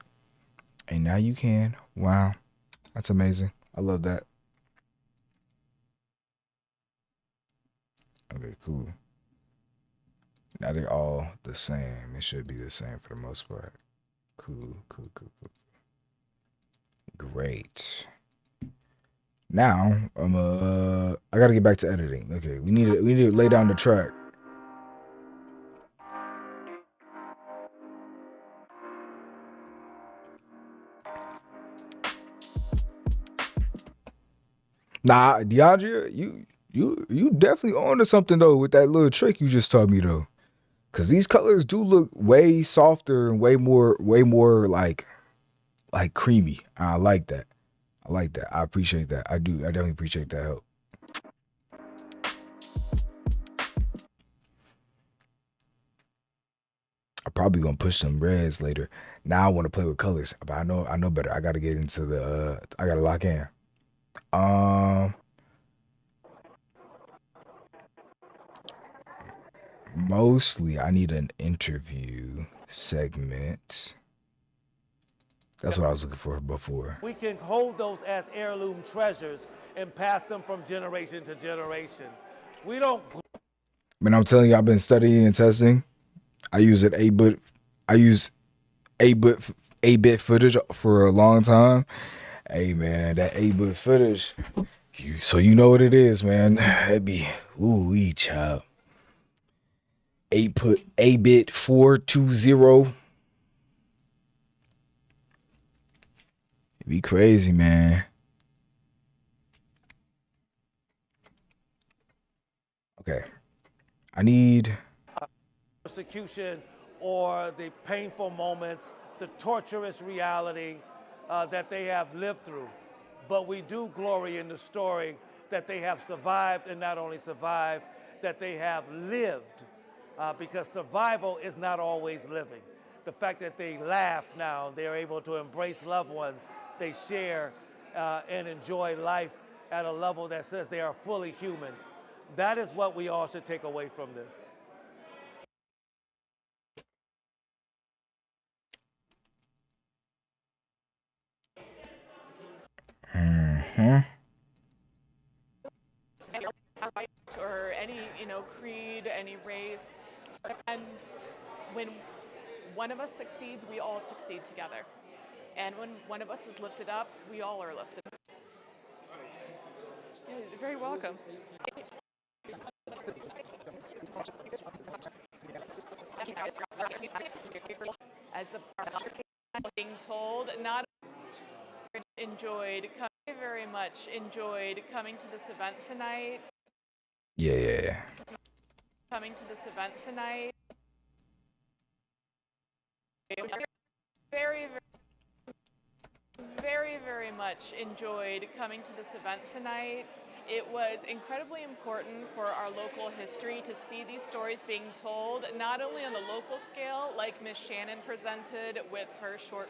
And now you can. Wow. That's amazing. I love that. Okay, cool. Now they're all the same. It should be the same for the most part. Cool. Great. Now I gotta get back to editing. Okay, we need to lay down the track. Nah, DeAndre, you definitely on to something though with that little trick you just taught me though. Cause these colors do look way softer and way more like creamy. I like that. I appreciate that. I do. I definitely appreciate that help. I'm probably gonna push some reds later. Now I want to play with colors, but I know better. I gotta get into the. I gotta lock in. Mostly I need an interview segment. That's what I was looking for before. We can hold those as heirloom treasures and pass them from generation to generation. We don't. Man, I'm telling you, I've been studying and testing. I use 8-bit 8-bit footage for a long time. Hey man, that 8-bit footage. So you know what it is, man. That'd be ooh child. 8-bit 420. It'd be crazy, man. Okay. I need persecution or the painful moments, the torturous reality that they have lived through. But we do glory in the story that they have survived, and not only survived, that they have lived, because survival is not always living. The fact that they laugh now, they're able to embrace loved ones, they share and enjoy life at a level that says they are fully human. That is what we all should take away from this. Or any, creed, any race. And when one of us succeeds, we all succeed together. And when one of us is lifted up, we all are lifted up. Yeah, you're very welcome. As the being told, not very much enjoyed coming to this event tonight. Yeah. Coming to this event tonight. Very, very much enjoyed coming to this event tonight. It was incredibly important for our local history to see these stories being told, not only on the local scale, like Miss Shannon presented with her short.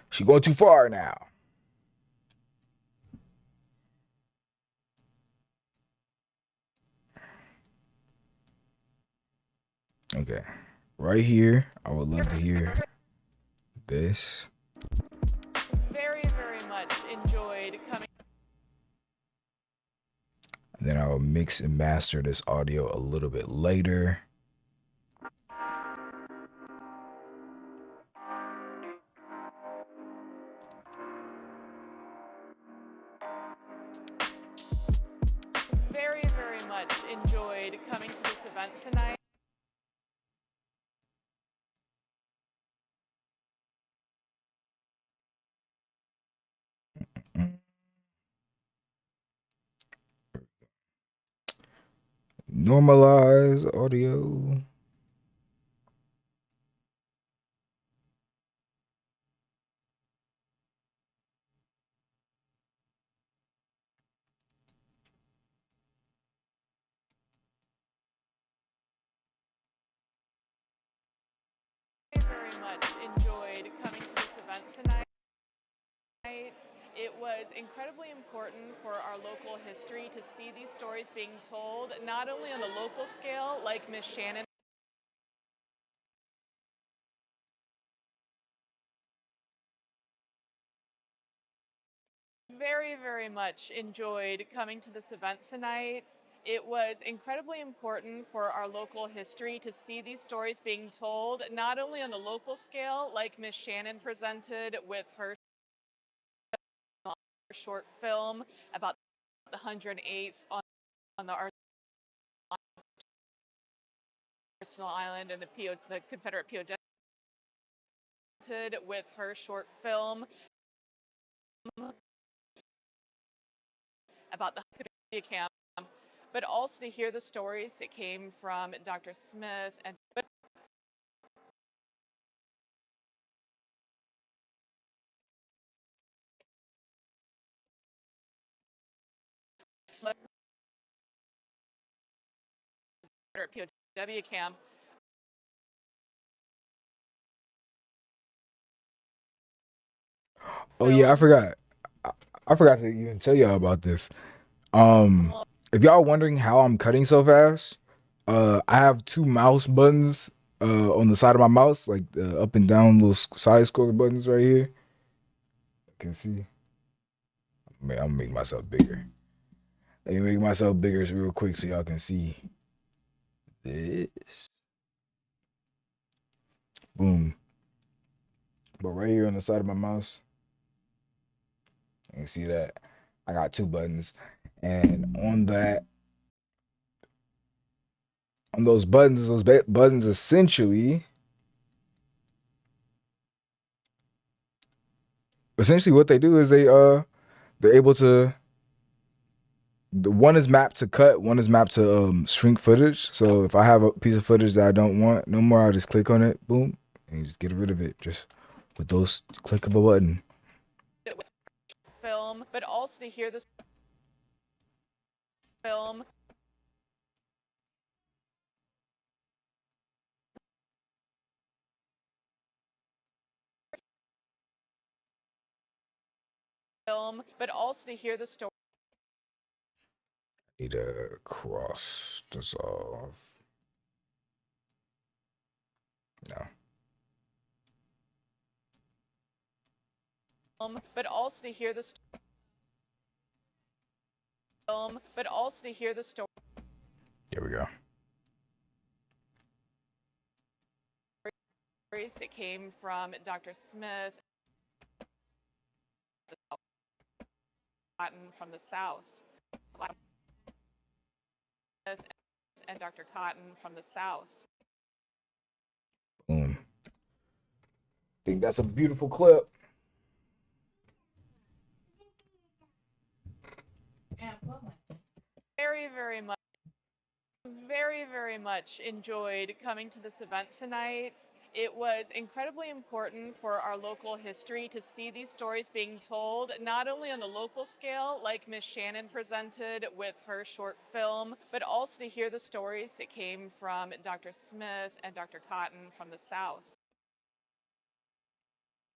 She going too far now. Okay. Right here, I would love to hear this. Very much enjoyed coming. And then I'll mix and master this audio a little bit later. Very much enjoyed coming to this event tonight. Normalize audio. Very much enjoyed coming to this event tonight. It was incredibly important for our local history to see these stories being told, not only on the local scale, like Miss Shannon. Very much enjoyed coming to this event tonight. It was incredibly important for our local history to see these stories being told, not only on the local scale, like Miss Shannon presented with her short film about the 108th on the Arsenal Island and the Confederate POW with her short film about the camp, but also to hear the stories that came from Dr. Smith and POW camp. Oh yeah, I forgot. I forgot to even tell y'all about this. If y'all wondering how I'm cutting so fast, I have two mouse buttons on the side of my mouse, like the up and down little side scroller buttons right here. You can see. Man, I'm gonna make myself bigger. Let me make myself bigger real quick so y'all can see this. Boom. right here on the side of my mouse. You can see that I got two buttons, and on those buttons, buttons essentially what they do is they're able to, the one is mapped to cut, one is mapped to shrink footage. So if I have a piece of footage that I don't want no more, I'll just click on it, boom, and you just get rid of it just with those click of a button. Film, but also to hear the film. Film, but also to hear the story. Need a cross dissolve. No. But also to hear the film, but also to hear the story. Here we go. That came from Dr. Smith, Cotton from the South, and Dr. Cotton from the South. Boom. Think that's a beautiful clip. Very much enjoyed coming to this event tonight. It was incredibly important for our local history to see these stories being told, not only on the local scale, like Miss Shannon presented with her short film, but also to hear the stories that came from Dr. Smith and Dr. Cotton from the South.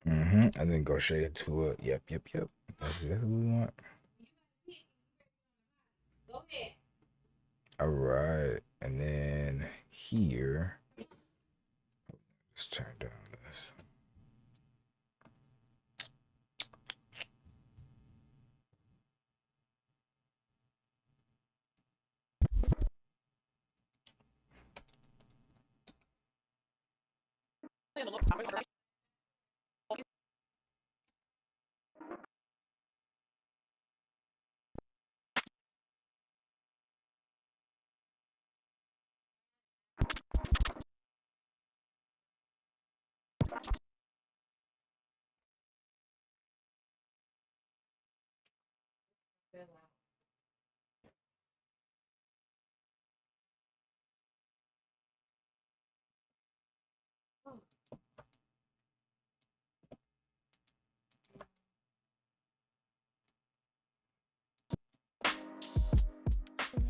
And then go straight into it. Yep. That's exactly what we want. All right, and then here, let's turn down this.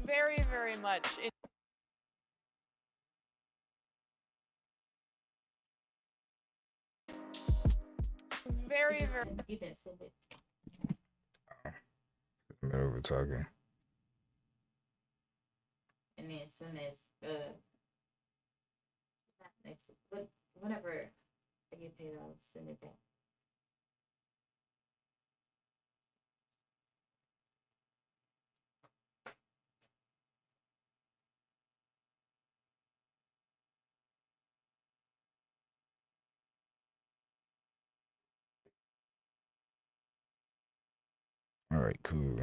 Very much. Very. I'm over talking. And then as soon as next whatever I get paid, I'll send it back. All right, cool.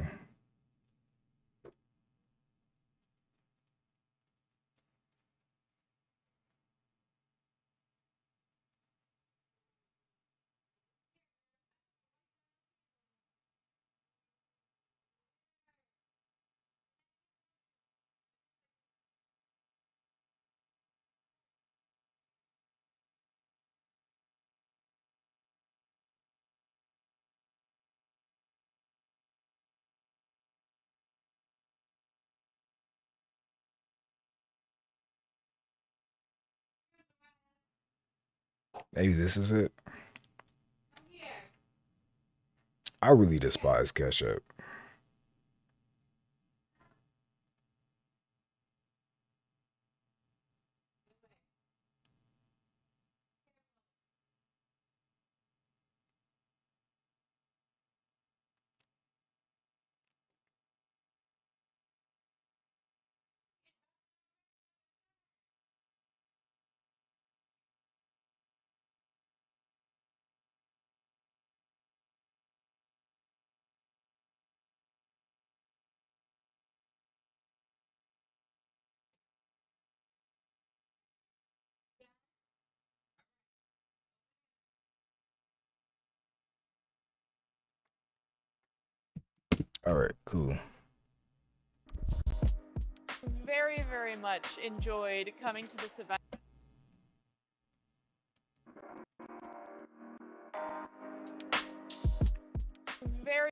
Maybe this is it. I really despise ketchup. All right, cool. Very, very much enjoyed coming to this event. Very.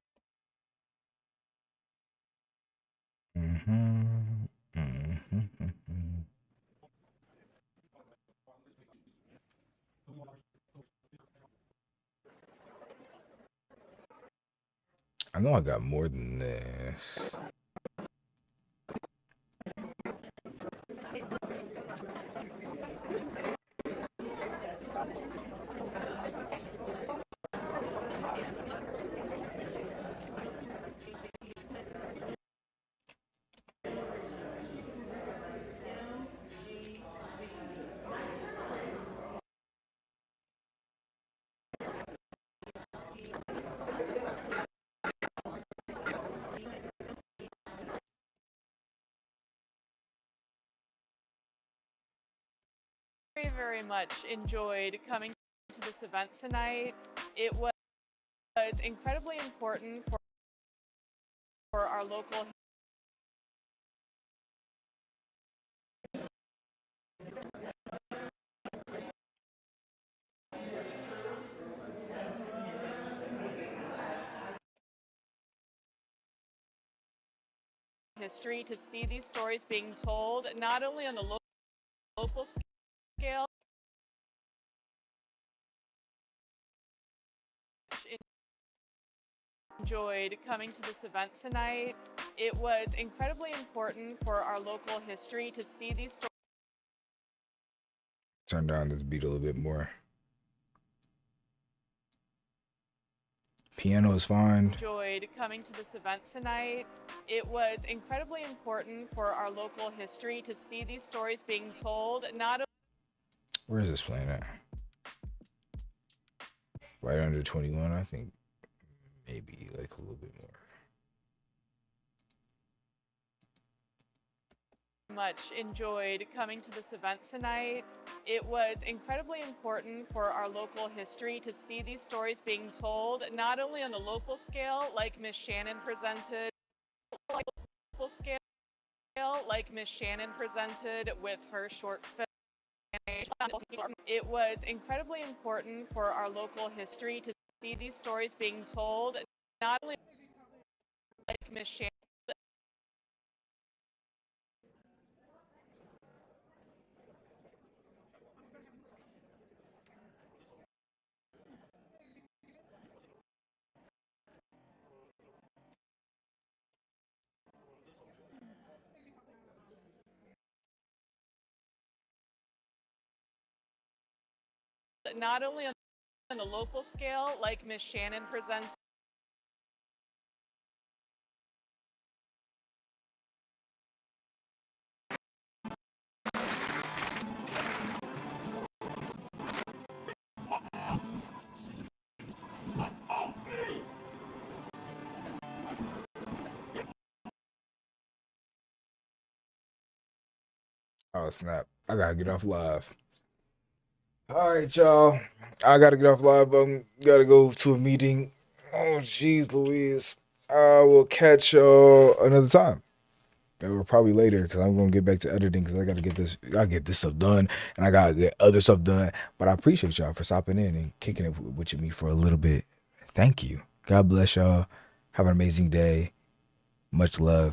I know I got more than this. Very, very much enjoyed coming to this event tonight. It was incredibly important for our local history to see these stories being told, not only on the local scale, enjoyed coming to this event tonight. It was incredibly important for our local history to see these stories. Turn down this beat a little bit more. Piano is fine. Enjoyed coming to this event tonight. It was incredibly important for our local history to see these stories being told, not only. Where is this playing at? Right under 21, I think. Maybe like a little bit more. Much enjoyed coming to this event tonight. It was incredibly important for our local history to see these stories being told, not only on the local scale, like Miss Shannon presented, with her short film. It was incredibly important for our local history to see these stories being told, not only like Miss Shannon. Not only on the local scale, like Miss Shannon presented. Oh snap! I gotta get off live. All right, y'all. I gotta get off live. Gotta go to a meeting. Oh, jeez, Louise. I will catch y'all another time. Or probably later, because I'm gonna get back to editing. Because I gotta get this. I get this stuff done, and I gotta get other stuff done. But I appreciate y'all for stopping in and kicking it with me for a little bit. Thank you. God bless y'all. Have an amazing day. Much love.